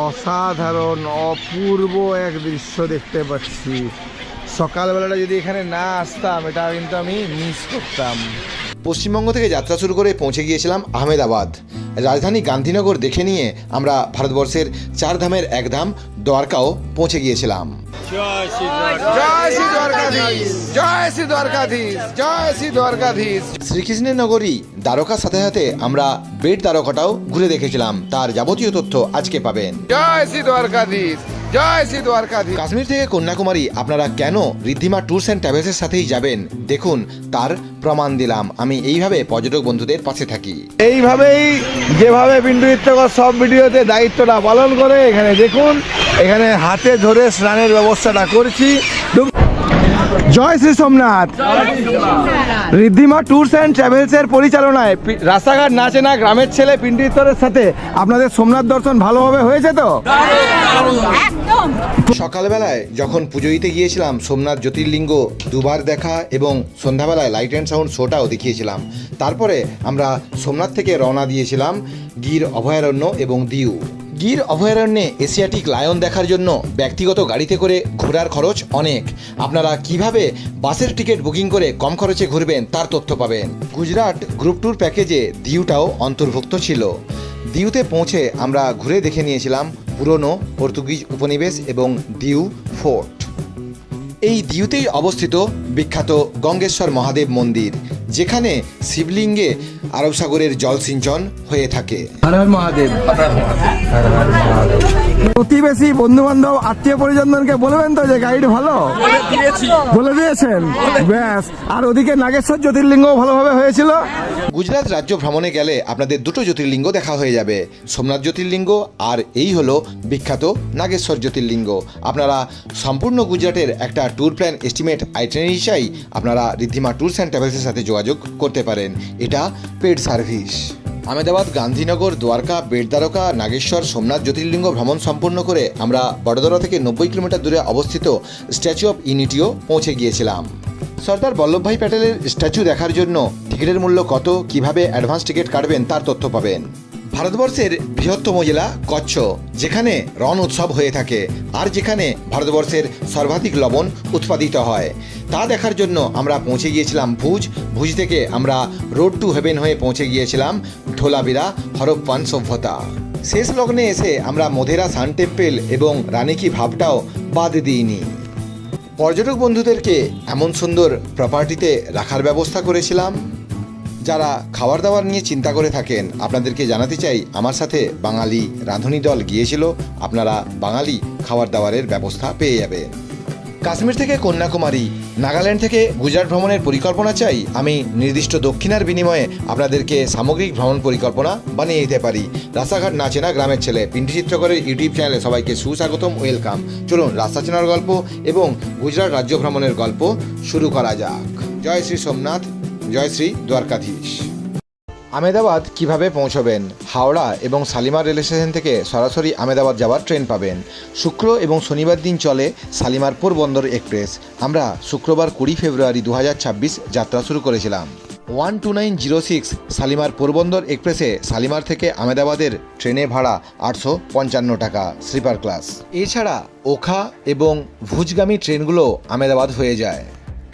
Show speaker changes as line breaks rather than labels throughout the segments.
অসাধারণ অপূর্ব এক দৃশ্য দেখতে পাচ্ছি। সকালবেলাটা যদি এখানে না আসতাম এটা কিন্তু আমি মিস করতাম।
পশ্চিমবঙ্গ থেকে যাত্রা শুরু করে পৌঁছে গিয়েছিলাম আহমেদাবাদ। রাজধানী গান্ধীনগর দেখে নিয়ে আমরা ভারতবর্ষের চার ধামের এক ধাম দ্বারকাও পৌঁছে গিয়েছিলাম।
জয় শ্রী দ্বারকাধীশ, জয় শ্রী দ্বারকাধীশ, জয় শ্রী দ্বারকাধীশ।
শ্রীকৃষ্ণের নগরী দ্বারকার সাথে সাথে আমরা বেট দ্বারকাটাও ঘুরে দেখেছিলাম। তার যাবতীয় তথ্য আজকে পাবেন।
জয় শ্রী দ্বারকাধীশ, জয় শ্রী দ্বারকাধীশ।
কাশ্মীর থেকে কন্যাকুমারী আপনারা কেন ঋদ্ধিমা ট্যুরস অ্যান্ড ট্রাভেলসের সাথেই যাবেন দেখুন, তার প্রমাণ দিলাম। আমি এইভাবে পর্যটক বন্ধুদের পাশে থাকি।
এইভাবেই যেভাবে পিন্টু চিত্রকর সব ভিডিওতে দায়িত্বটা পালন করে এখানে দেখুন, এখানে হাতে ধরে স্নানের ব্যবস্থাটা করছি। জয় শ্রী সোমনাথ। ঋদ্ধিমা ট্যুরস অ্যান্ড ট্রাভেলসের পরিচালনায় রাস্তাঘাট নাচে না গ্রামের ছেলে পিন্টু চিত্তরের সাথে আপনাদের সোমনাথ দর্শন ভালোভাবে হয়েছে তো?
সকালবেলায় যখন পুজো দিতে গিয়েছিলাম সোমনাথ জ্যোতির্লিঙ্গ দুবার দেখা এবং সন্ধ্যাবেলায় লাইট অ্যান্ড সাউন্ড শোটাও দেখিয়েছিলাম। তারপরে আমরা সোমনাথ থেকে রওনা দিয়েছিলাম গির অভয়ারণ্য এবং দিউ। গির অভয়ারণ্যে এশিয়াটিক লায়ন দেখার জন্য ব্যক্তিগত গাড়িতে করে ঘোরার খরচ অনেক। আপনারা কিভাবে বাসের টিকিট বুকিং করে কম খরচে ঘুরবেন তার তথ্য পাবেন। গুজরাট গ্রুপ ট্যুর প্যাকেজে দিউটাও অন্তর্ভুক্ত ছিল। দিউতে পৌঁছে আমরা ঘুরে দেখে নিয়েছিলাম পুরনো পর্তুগিজ উপনিবেশ এবং দিউ ফোর্ট। এই দিউতেই অবস্থিত বিখ্যাত গঙ্গেশ্বর মহাদেব মন্দির, যেখানে শিবলিঙ্গে আরব সাগরের জল সিঞ্চন হয়ে থাকে।
হর হর মহাদেব। প্রতিবেশী বন্ধু বান্ধব আত্মীয় পরিজনকে বলবেন তো যে গাইড ভালো? বলে দিয়েছেন, ব্যাস। আর ওদিকে নাগেশ্বর জ্যোতির্লিঙ্গ ভালোভাবে হয়েছিল।
গুজরাট রাজ্য ভ্রমণে গেলে আপনাদের দুটো জ্যোতির্লিঙ্গ দেখা হয়ে যাবে, সোমনাথ জ্যোতির্লিঙ্গ আর এই হলো বিখ্যাত নাগেশ্বর জ্যোতির্লিঙ্গ। আপনারা সম্পূর্ণ গুজরাটের একটা ট্যুর প্ল্যান এস্টিমেট আইটিনারি চাই আপনারা ঋদ্ধিমা ট্যুরস অ্যান্ড ট্রাভেলসের সাথে যোগাযোগ করতে পারেন। এটা পেড সার্ভিস। আহমেদাবাদ, গান্ধীনগর, দ্বারকা, বেট দ্বারকা, নাগেশ্বর, সোমনাথ জ্যোতির্লিঙ্গ ভ্রমণ সম্পন্ন করে আমরা বড়োদরা থেকে 90 কিলোমিটার দূরে অবস্থিত স্ট্যাচু অফ ইউনিটিও পৌঁছে গিয়েছিলাম। সর্দার বল্লভভাই প্যাটেলের স্ট্যাচু দেখার জন্য টিকিটের মূল্য কত, কিভাবে অ্যাডভান্স টিকিট কাটবেন তার তথ্য পাবেন। ভারতবর্ষের বৃহত্তম জেলা কচ্ছ, যেখানে রণ উৎসব হয়ে থাকে আর যেখানে ভারতবর্ষের সর্বাধিক লবণ উৎপাদিত হয়, তা দেখার জন্য আমরা পৌঁছে গিয়েছিলাম ভুজ। ভুজ থেকে আমরা রোড টু হেভেন হয়ে পৌঁছে গিয়েছিলাম ধোলাবিরা হরপ্পান সভ্যতা। শেষ লগ্নে এসে আমরা মোধেরা সান টেম্পল এবং রানী কি ভাবটাও বাদ দিইনি। পর্যটক বন্ধুদেরকে এমন সুন্দর প্রপার্টিতে রাখার ব্যবস্থা করেছিলাম। যারা খাবার দাবার নিয়ে চিন্তা করে থাকেন আপনাদেরকে জানাতে চাই আমার সাথে বাঙালি রাঁধুনি দল গিয়েছিল। আপনারা বাঙালি খাবার দাবারের ব্যবস্থা পেয়ে যাবেন। কাশ্মীর থেকে কন্যাকুমারী, নাগাল্যান্ড থেকে গুজরাট ভ্রমণের পরিকল্পনা চাই আমি নির্দিষ্ট দক্ষিণার বিনিময়ে আপনাদেরকে সামগ্রিক ভ্রমণ পরিকল্পনা বানিয়ে দিতে পারি। রাস্তাঘাট না চেনা গ্রামের ছেলে পিন্টু চিত্রকরের ইউটিউব চ্যানেলে সবাইকে সুস্বাগতম, ওয়েলকাম। চলুন রাস্তা চেনার গল্প এবং গুজরাট রাজ্য ভ্রমণের গল্প শুরু করা যাক। জয় শ্রী সোমনাথ, জয় শ্রী দ্বারকাধীশ। আহমেদাবাদ কিভাবে পৌঁছবেন? হাওড়া এবং শালিমার রেল স্টেশন থেকে সরাসরি আহমেদাবাদ যাওয়ার ট্রেন পাবেন। শুক্র এবং শনিবার দিন চলে শালিমার পোরবন্দর এক্সপ্রেস। আমরা শুক্রবার 20 ফেব্রুয়ারি 2026 যাত্রা শুরু করেছিলাম। 12906 শালিমার পোরবন্দর এক্সপ্রেসে শালিমার থেকে আহমেদাবাদের ট্রেনে ভাড়া 855 টাকা স্লিপার ক্লাস। এছাড়া ওখা এবং ভুজগামী ট্রেনগুলো আহমেদাবাদ হয়ে যায়।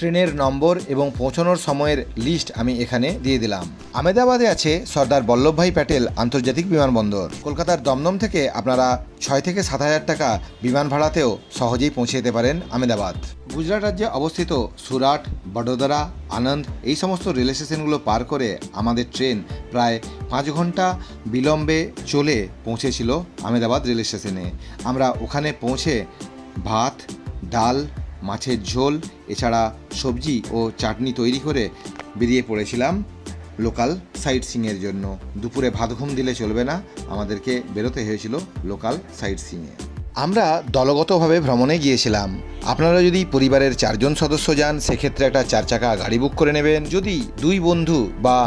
ট্রেনের নম্বর এবং পৌঁছানোর সময়ের লিস্ট আমি এখানে দিয়ে দিলাম। আহমেদাবাদে আছে সর্দার বল্লভভাই প্যাটেল আন্তর্জাতিক বিমানবন্দর। কলকাতার দমদম থেকে আপনারা 6 থেকে 7,000 টাকা বিমান ভাড়াতেও সহজেই পৌঁছে যেতে পারেন আহমেদাবাদ। গুজরাট রাজ্যে অবস্থিত সুরাট, বডোদরা, আনন্দ এই সমস্ত রেল স্টেশনগুলো পার করে আমাদের ট্রেন প্রায় 5 ঘন্টা বিলম্বে চলে পৌঁছেছিল আহমেদাবাদ রেল স্টেশনে। আমরা ওখানে পৌঁছে ভাত, ডাল, মাছের ঝোল এছাড়া সবজি ও চাটনি তৈরি করে বেরিয়ে পড়েছিলাম লোকাল সাইট সিইংয়ের জন্য। দুপুরে ভাত ঘুম দিলে চলবে না, আমাদেরকে বেরোতে হয়েছিল লোকাল সাইট সিইংয়ে। আমরা দলগতভাবে ভ্রমণে গিয়েছিলাম। আপনারা যদি পরিবারের 4 জন সদস্য যান সেক্ষেত্রে একটা 4 চাকা গাড়ি বুক করে নেবেন। যদি 2 বন্ধু বা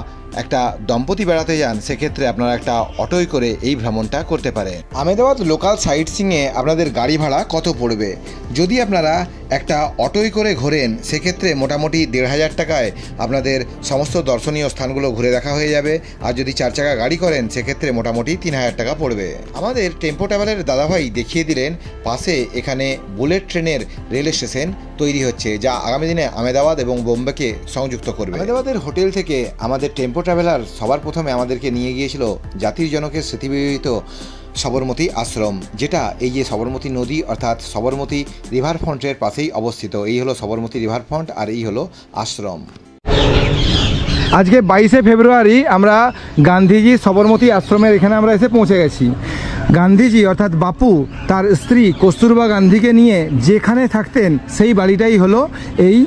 একটা দম্পতি বেড়াতে যান সেক্ষেত্রে আপনারা একটা অটোয় করে এই ভ্রমণটা করতে পারেন। আহমেদাবাদ লোকাল সাইট সিইংয়ে আপনাদের গাড়ি ভাড়া কত পড়বে? যদি আপনারা একটা অটোয় করে ঘোরেন সেক্ষেত্রে মোটামুটি ১,৫০০ টাকায় আপনাদের সমস্ত দর্শনীয় স্থানগুলো ঘুরে দেখা হয়ে যাবে। আর যদি 4 চাকা গাড়ি করেন সেক্ষেত্রে মোটামুটি ৩,০০০ টাকা পড়বে। আমাদের টেম্পো ট্রাভেলের দাদাভাই দেখিয়ে দিলেন পাশে এখানে বুলেট ট্রেনের রেল স্টেশন তৈরি হচ্ছে, যা আগামী দিনে আহমেদাবাদ এবং বোম্বেকে সংযুক্ত করবে। আহমেদাবাদের হোটেল থেকে আমাদের টেম্পো ট্রাভেলার সবার প্রথমে আমাদেরকে নিয়ে গিয়েছিল জাতির জনকের স্মৃতিবিজড়িত সবরমতী আশ্রম, যেটা এই যে সবরমতী নদী অর্থাৎ সবরমতী রিভার ফ্রন্টের পাশেই অবস্থিত। এই হলো সবরমতী রিভার ফ্রন্ট আর এই হলো আশ্রম।
আজকে 22শে ফেব্রুয়ারি আমরা গান্ধীজি সবরমতী আশ্রমের এখানে আমরা এসে পৌঁছে গেছি। গান্ধীজি অর্থাৎ বাপু তার স্ত্রী কস্তুরবা গান্ধীকে নিয়ে যেখানে থাকতেন সেই বাড়িটাই হলো এই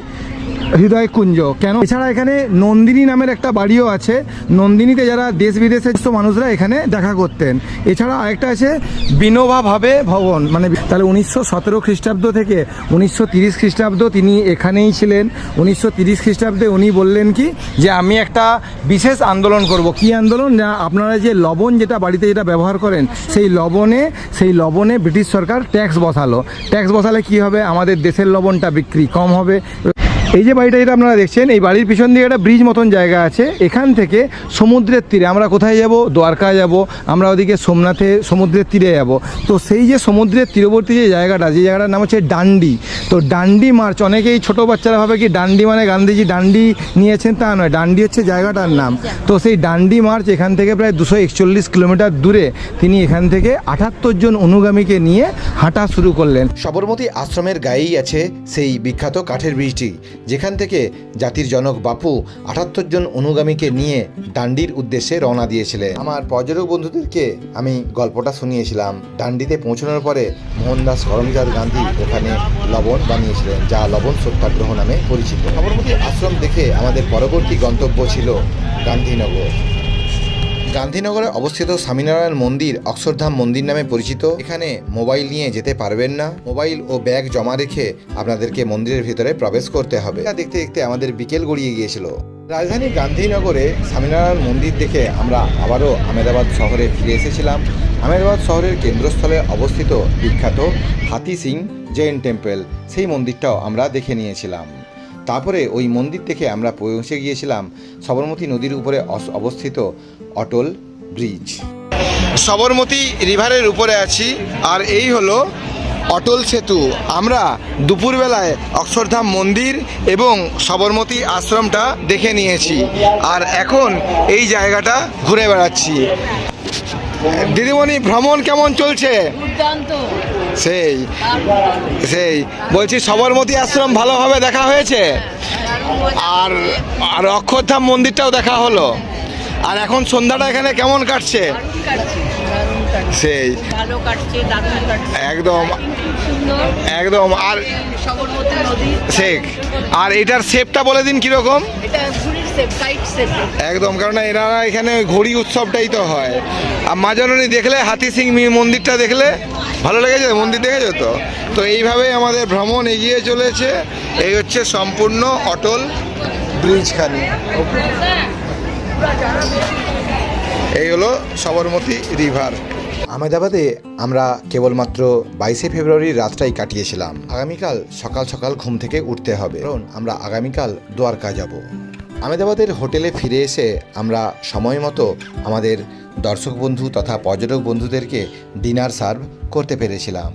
হৃদয় কুঞ্জ। কেন, এছাড়া এখানে নন্দিনী নামের একটা বাড়িও আছে। নন্দিনীতে যারা দেশ বিদেশের মানুষরা এখানে দেখা করতেন। এছাড়া আরেকটা আছে বিনোবা ভাবে ভবন, মানে তাহলে 1917 খ্রিস্টাব্দ থেকে 1930 খ্রিস্টাব্দ তিনি এখানেই ছিলেন। 1930 খ্রিস্টাব্দে উনি বললেন কি যে আমি একটা বিশেষ আন্দোলন করব। কি আন্দোলন? না, আপনারা যে লবণ যেটা বাড়িতে যেটা ব্যবহার করেন সেই লবণে ব্রিটিশ সরকার ট্যাক্স বসালো। ট্যাক্স বসালে কি হবে? আমাদের দেশের লবণটা বিক্রি কম হবে। এই যে বাড়িটা যেটা আপনারা দেখছেন, এই বাড়ির পিছন দিকে একটা ব্রিজ মতন জায়গা আছে। এখান থেকে সমুদ্রের তীরে আমরা কোথায় যাব? দ্বারকা যাব, আমরা ওদিকে সোমনাথে সমুদ্রের তীরে যাব। তো সেই যে সমুদ্রের তীরবর্তী যে জায়গাটার নাম হচ্ছে ডান্ডি। তো ডান্ডি মার্চ, অনেকেই ছোটো বাচ্চারা ভাবে কি ডান্ডি মানে গান্ধীজি ডান্ডি নিয়েছেন, তা নয়। ডান্ডি হচ্ছে জায়গাটার নাম। তো সেই ডান্ডি মার্চ এখান থেকে প্রায় 241 কিলোমিটার দূরে তিনি এখান থেকে 78 জন অনুগামীকে নিয়ে হাঁটা শুরু করলেন।
সবরমতী আশ্রমের গায়েই আছে সেই বিখ্যাত কাঠের ব্রিজটি, যেখান থেকে জাতির জনক বাপু 78 জন অনুগামীকে নিয়ে ডান্ডির উদ্দেশ্যে রওনা দিয়েছিলেন। আমার পর্যটক বন্ধুদেরকে আমি গল্পটা শুনিয়েছিলাম। ডান্ডিতে পৌঁছানোর পরে মোহনদাস করমচাঁদ গান্ধী ওখানে লবণ বানিয়েছিলেন, যা লবণ সত্যাগ্রহ নামে পরিচিত। সবরমতী আশ্রম দেখে আমাদের পরবর্তী গন্তব্য ছিল গান্ধীনগর। গান্ধীনগরে অবস্থিত স্বামীনারায়ণ মন্দির অক্ষরধাম মন্দির নামে পরিচিত। এখানে মোবাইল নিয়ে যেতে পারবেন না। মোবাইল ও ব্যাগ জমা রেখে আপনাদেরকে মন্দিরের ভিতরে প্রবেশ করতে হবে। এটা দেখতে দেখতে আমাদের বিকেল গড়িয়ে গিয়েছিল। রাজধানী গান্ধীনগরে স্বামীনারায়ণ মন্দির দেখে আমরা আবারও আহমেদাবাদ শহরে ফিরে এসেছিলাম। আহমেদাবাদ শহরের কেন্দ্রস্থলে অবস্থিত বিখ্যাত হাতি সিং জৈন টেম্পল, সেই মন্দিরটাও আমরা দেখে নিয়েছিলাম। তারপরে ওই মন্দির থেকে আমরা পৌঁছে গিয়েছিলাম সবরমতী নদীর উপরে অবস্থিত অটল ব্রিজ। সবরমতী রিভারের উপরে আছি আর এই হলো অটল সেতু। আমরা দুপুরবেলায় অক্ষরধাম মন্দির এবং সবরমতী আশ্রমটা দেখে নিয়েছি আর এখন এই জায়গাটা ঘুরে বেড়াচ্ছি। দিদিমণি, ভ্রমণ কেমন চলছে? সেই বলছি, সবরমতী আশ্রম ভালোভাবে দেখা হয়েছে আর অক্ষরধাম মন্দিরটাও দেখা হলো। আর এখন সন্ধ্যাটা এখানে কেমন কাটছে? সেই একদম আর শেখ। আর এটার শেপটা বলে দিন কিরকম? একদম, কারণ এনারা এখানে ঘড়ি উৎসবটাই তো হয়। আর মা জননী দেখলে, হাতি সিং মন্দিরটা দেখলে ভালো লেগেছে? মন্দির দেখেছো তো? তো এইভাবেই আমাদের ভ্রমণ এগিয়ে চলেছে। এই হচ্ছে সম্পূর্ণ অটল ব্রিজখানি। এই হলো সবরমতী রিভার। আহমেদাবাদে আমরা কেবলমাত্র 22শে ফেব্রুয়ারির রাতটাই কাটিয়েছিলাম। আগামীকাল সকাল সকাল ঘুম থেকে উঠতে হবে, কারণ আমরা আগামীকাল দ্বারকা যাব। আহমেদাবাদের হোটেলে ফিরে এসে আমরা সময় মতো আমাদের দর্শক বন্ধু তথা পর্যটক বন্ধুদেরকে ডিনার সার্ভ করতে পেরেছিলাম।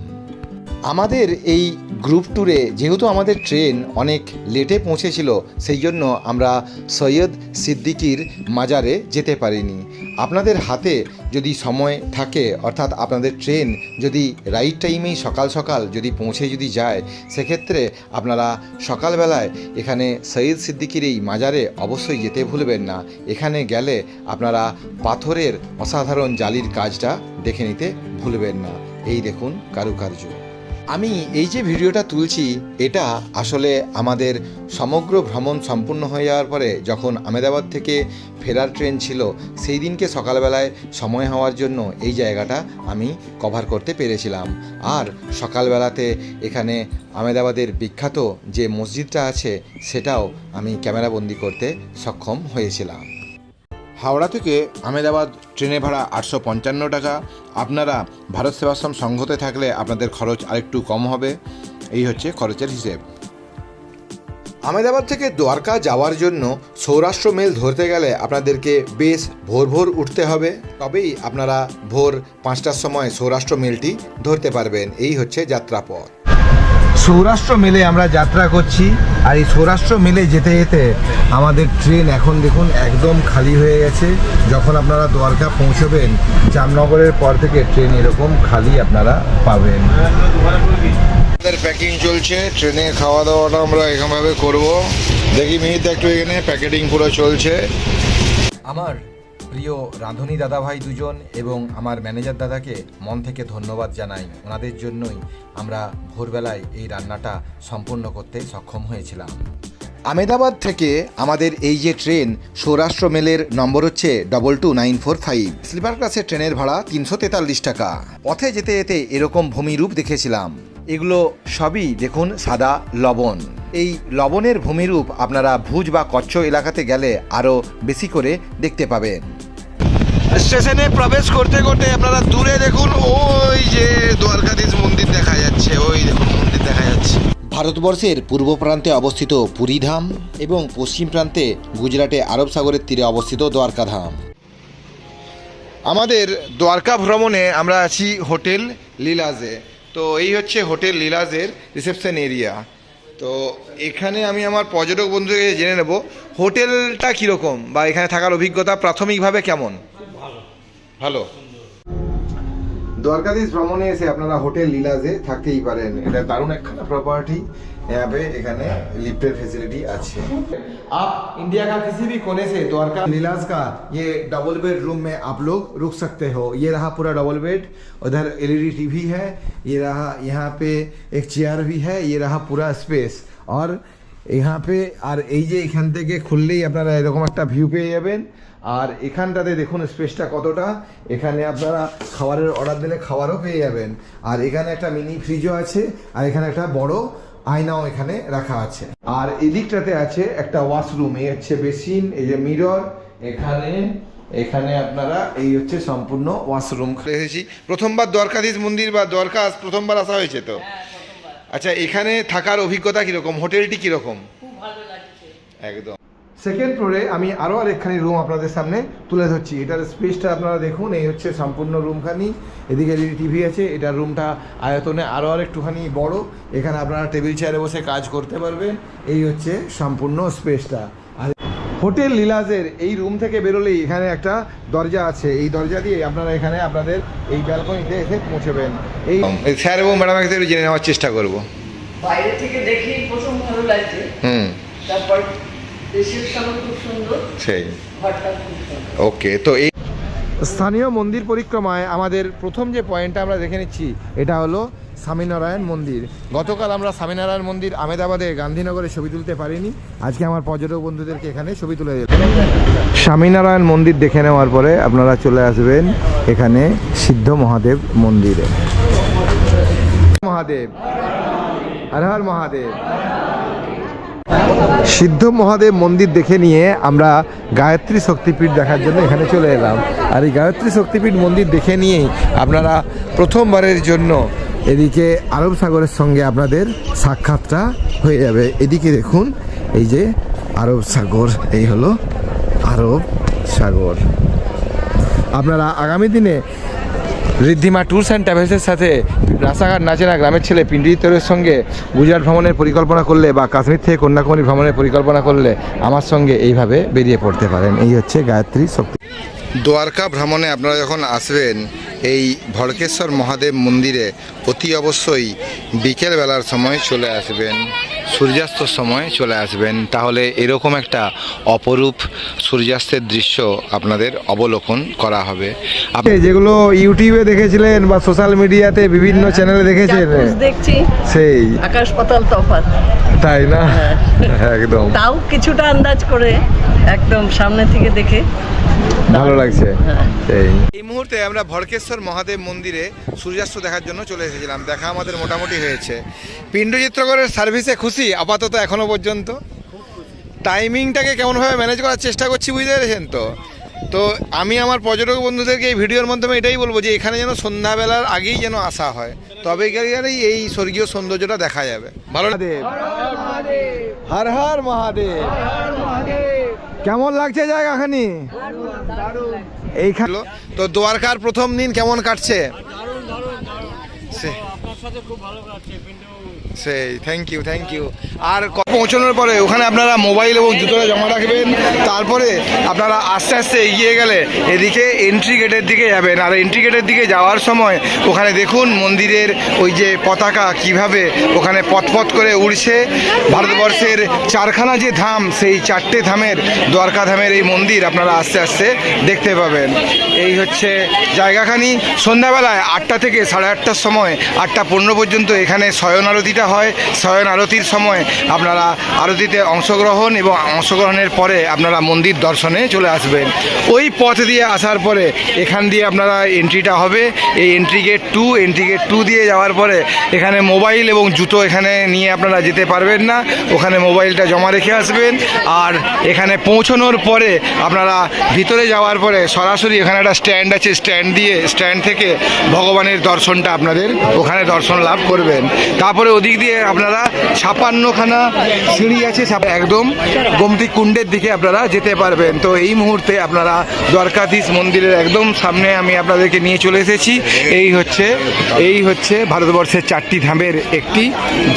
আমাদের এই গ্রুপ ট্যুরে যেহেতু আমাদের ট্রেন অনেক লেটে পৌঁছেছিল, সেই জন্য আমরা সৈয়দ সিদ্দিকির মাজারে যেতে পারিনি। আপনাদের হাতে যদি সময় থাকে, অর্থাৎ আপনাদের ট্রেন যদি রাইট টাইমেই সকাল সকাল যদি পৌঁছে যদি যায়, সেক্ষেত্রে আপনারা সকালবেলায় এখানে সৈয়দ সিদ্দিকির এই মাজারে অবশ্যই যেতে ভুলবেন না। এখানে গেলে আপনারা পাথরের অসাধারণ জালির কাজটা দেখে নিতে ভুলবেন না। এই দেখুন কারুকার্য। আমি এই যে ভিডিওটা তুলছি, এটা আসলে আমাদের সমগ্র ভ্রমণ সম্পূর্ণ হয়ে যাওয়ার পরে যখন আহমেদাবাদ থেকে ফেরার ট্রেন ছিল, সেই দিনকে সকালবেলায় সময় হওয়ার জন্য এই জায়গাটা আমি কভার করতে পেরেছিলাম। আর সকালবেলাতে এখানে আহমেদাবাদের বিখ্যাত যে মসজিদটা আছে সেটাও আমি ক্যামেরাবন্দি করতে সক্ষম হয়েছিলাম। হাওড়া থেকে আহমেদাবাদ ট্রেনে ভাড়া 855 টাকা। আপনারা ভারত সেবাশ্রম সংঘতে থাকলে আপনাদের খরচ আরেকটু কম হবে। এই হচ্ছে খরচের হিসেব। আহমেদাবাদ থেকে দ্বারকা যাওয়ার জন্য সৌরাষ্ট্র মেল ধরতে গেলে আপনাদেরকে বেশ ভোর ভোর উঠতে হবে, তবেই আপনারা ভোর 5টার সময় সৌরাষ্ট্র মেলটি ধরতে পারবেন। এই হচ্ছে যাত্রাপথ।
সৌরাষ্ট্র মেলে আমরা যাত্রা করছি, আর এই সৌরাষ্ট্র মেলে যেতে যেতে আমাদের ট্রেন এখন দেখুন একদম খালি হয়ে গেছে। যখন আপনারা দ্বারকা পৌঁছবেন জামনগরের পর থেকে ট্রেন এরকম খালি আপনারা পাবেন। আমাদের প্যাকিং চলছে, ট্রেনে খাওয়া দাওয়াটা আমরা এরকমভাবে করব। দেখি মিহিত একটু এখানে প্যাকেটিং পুরো চলছে।
আমার প্রিয় রাঁধুনি দাদাভাই দুজন এবং আমার ম্যানেজার দাদাকে মন থেকে ধন্যবাদ জানাই। ওনাদের জন্যই আমরা ভোরবেলায় এই রান্নাটা সম্পূর্ণ করতে সক্ষম হয়েছিলাম। আহমেদাবাদ থেকে আমাদের এই যে ট্রেন সৌরাষ্ট্র মেলের নম্বর হচ্ছে 22945। স্লিপার ক্লাসের ট্রেনের ভাড়া 343 টাকা। পথে যেতে যেতে এরকম ভূমিরূপ দেখেছিলাম। এগুলো সবই দেখুন সাদা লবণ। এই লবণের ভূমিরূপ আপনারা ভুজ বা কচ্ছ এলাকাতে গেলে আরও বেশি করে দেখতে পাবেন।
স্টেশনে প্রবেশ করতে করতে আপনারা দূরে দেখুন ওই যে দ্বারকাধীশ মন্দির দেখা যাচ্ছে, ওই দেখুন মন্দির দেখা যাচ্ছে।
ভারতবর্ষের পূর্ব প্রান্তে অবস্থিত পুরীধাম এবং পশ্চিম প্রান্তে গুজরাটে আরব সাগরের তীরে অবস্থিত দ্বারকাধাম।
আমাদের দ্বারকা ভ্রমণে আমরা আছি হোটেল লীলাজে। তো এই হচ্ছে হোটেল লীলাজের রিসেপশন এরিয়া। তো এখানে আমি আমার পর্যটক বন্ধুকে জেনে নেব হোটেলটা কীরকম বা এখানে থাকার অভিজ্ঞতা প্রাথমিকভাবে কেমন। ভালো। দ্বারকাধীশ ভ্রমণে এসে আপনারা হোটেল লীলাজে থাকতেই পারেন। এটা দারুণ একখানা প্রপার্টি। यहाँ पे এখানে লিফটের ফেসিলিটি আছে। आप इंडिया का किसी भी कोने से द्वारका लीलाज का ये डबल बेड रूम में आप लोग रुक सकते हो। ये रहा पूरा डबल बेड, उधर एलईडी टीवी है, ये रहा यहाँ पे एक चेयर भी है, ये रहा पूरा स्पेस। और यहाँ पे আর এই যে এখান থেকে খুললেই আপনারা এরকম একটা ভিউ পেয়ে যাবেন। আর এখানটাতে দেখুন স্পেসটা কতটা, এখানে আপনারা খাবারের অর্ডার দিলে খাবারও পেয়ে যাবেন। আর এখানে একটা মিনি ফ্রিজও আছে, আর এখানে একটা বড় আয়নাও এখানে রাখা আছে। আর এদিকটাতে আছে একটা ওয়াশরুম, এই হচ্ছে বেসিন, এই যে মিরর, এখানে আপনারা এই হচ্ছে সম্পূর্ণ ওয়াশরুম। এসেছি প্রথমবার দ্বারকাধীশ মন্দির বা দ্বারকা প্রথমবার আসা হয়েছে তো। আচ্ছা, এখানে থাকার অভিজ্ঞতা কীরকম, হোটেলটি কীরকম?
খুব ভালো লাগছে
একদম। সেকেন্ড ফ্লোরে আমি আরও আরেকখানি রুম আপনাদের সামনে তুলে ধরছি। এটার স্পেসটা আপনারা দেখুন, এই হচ্ছে সম্পূর্ণ রুমখানি। এদিকে এলইডি টিভি আছে। এটার রুমটা আয়তনে আরও আরেকটুখানি বড়। এখানে আপনারা টেবিল চেয়ারে বসে কাজ করতে পারবেন। এই হচ্ছে সম্পূর্ণ স্পেসটা। আর হোটেল লীলাজের এই রুম থেকে বেরোলেই এখানে একটা দরজা আছে, এই দরজা দিয়ে আপনারা এখানে আপনাদের এই ব্যালকনিতে এসে পৌঁছবেন। এই স্যার এবং ম্যাডাম একটু জেনে নেওয়ার চেষ্টা করব।
বাইরে থেকে দেখেই প্রথম ভালো লাগছে, তারপর রিসেপশনও খুব সুন্দর,
সেই
ঘরটা খুব সুন্দর।
ওকে। তো এই স্থানীয় মন্দির পরিক্রমায় আমাদের প্রথম যে পয়েন্টটা আমরা দেখে নিচ্ছি এটা হলো স্বামীনারায়ণ মন্দির। গতকাল আমরা স্বামীনারায়ণ মন্দির আহমেদাবাদে গান্ধীনগরে ছবি তুলতে পারিনি, আজকে আমার পর্যটক বন্ধুদেরকে এখানে ছবি তুলে দিলাম। স্বামীনারায়ণ মন্দির দেখে নেওয়ার পরে আপনারা চলে আসবেন এখানে সিদ্ধ মহাদেব মন্দিরে। মহাদেব, হর হর মহাদেব। সিদ্ধ মহাদেব মন্দির দেখে নিয়ে আমরা গায়ত্রী শক্তিপীঠ দেখার জন্য এখানে চলে এলাম। আর এই গায়ত্রী শক্তিপীঠ মন্দির দেখে নিয়েই আপনারা প্রথমবারের জন্য এদিকে আরব সাগরের সঙ্গে আপনাদের সাক্ষাৎটা হয়ে যাবে। এদিকে দেখুন এই যে আরব সাগর, এই হলো আরব সাগর। আপনারা আগামী দিনে ঋদ্ধিমা ট্যুরস অ্যান্ড ট্রাভেলসের সাথে রাস্তাঘাট নাচেনা গ্রামের ছেলে পিন্ডিতরের সঙ্গে গুজরাট ভ্রমণের পরিকল্পনা করলে বা কাশ্মীর থেকে কন্যাকুমারী ভ্রমণের পরিকল্পনা করলে আমার সঙ্গে এইভাবে বেরিয়ে পড়তে পারেন। এই হচ্ছে গায়ত্রী শক্তি। দ্বারকা ভ্রমণে আপনারা যখন আসবেন এই ভড়কেশ্বর মহাদেব মন্দিরে অতি অবশ্যই বিকেলবেলার সময় চলে আসবেন, সূর্যাস্তর সময় চলে আসবেন, তাহলে এরকম একটা অপরূপ সূর্যাস্তের দৃশ্য আপনাদের অবলোকন করা হবে। আপনি যেগুলো ইউটিউবে দেখেছিলেন বা সোশ্যাল মিডিয়াতে বিভিন্ন চ্যানেলে দেখেছেন,
দেখছি
সেই
আকাশ পাতাল তফাৎ,
তাই না? একদম
তাও কিছুটা আন্দাজ করে একদম সামনে থেকে দেখে
ভালো লাগছে। এই মুহূর্তে আমরা ভড়কেশ্বর মহাদেব মন্দিরে সূর্যাস্ত দেখার জন্য চলে এসেছিলাম। দেখা আমাদের মোটামুটি হয়েছে। পিন্টু চিত্রকরের সার্ভিসে খুশি আপাতত এখনো পর্যন্ত। টাইমিংটাকে কেমনভাবে ম্যানেজ করার চেষ্টা করছি, বুঝতে পেরেছেন তো। তো আমি আমার পর্যটক বন্ধুদেরকে এই ভিডিওর মাধ্যমে এটাই বলবো যে এখানে যেন সন্ধ্যাবেলার আগেই যেন আসা হয়, তবে গেলেই এই স্বর্গীয় সৌন্দর্যটা দেখা যাবে। ভালো হর হর মহাদেব। কেমন লাগছে জায়গাখানি? এইখানে তো দ্বারকার প্রথম দিন কেমন কাটছে? সেই থ্যাংক ইউ। আর পৌঁছানোর পরে ওখানে আপনারা মোবাইল এবং জুতোটা জমা রাখবেন, তারপরে আপনারা আস্তে আস্তে এগিয়ে গেলে এদিকে এন্ট্রি গেটের দিকে যাবেন। আর এন্ট্রি গেটের দিকে যাওয়ার সময় ওখানে দেখুন মন্দিরের ওই যে পতাকা কিভাবে ওখানে পথ করে উড়ছে। ভারতবর্ষের চারখানা যে ধাম, সেই 4টে ধামের দ্বারকা ধামের এই মন্দির আপনারা আস্তে আস্তে দেখতে পাবেন। এই হচ্ছে জায়গাখানি। সন্ধ্যাবেলায় 8টা থেকে 8:30টার সময় 8টা 15 পর্যন্ত এখানে শয়ন আরতিটা হয়। শয়ন আরতির সময় আপনারা আরতিতে অংশগ্রহণ এবং অংশগ্রহণের পরে আপনারা মন্দির দর্শনে চলে আসবেন। ওই পথ দিয়ে আসার পরে এখান দিয়ে আপনারা এন্ট্রিটা হবে, এই এন্ট্রি গেট 2 দিয়ে যাওয়ার পরে এখানে মোবাইল এবং জুতো এখানে নিয়ে আপনারা যেতে পারবেন না, ওখানে মোবাইলটা জমা রেখে আসবেন। আর এখানে পৌঁছানোর পরে আপনারা ভিতরে যাওয়ার পরে সরাসরি এখানে একটা স্ট্যান্ড আছে, স্ট্যান্ড থেকে ভগবানের দর্শনটা আপনাদের ওখানে দর্শন লাভ করবেন। তারপরে ওদিক দিয়ে আপনারা 56খানা সিঁড়ি আছে, একদম গোমতী কুণ্ডের দিকে আপনারা যেতে পারবেন। তো এই মুহূর্তে আপনারা দ্বারকাধীশ মন্দিরের একদম সামনে আমি আপনাদেরকে নিয়ে চলে এসেছি। এই হচ্ছে ভারতবর্ষের 4টি ধামের একটি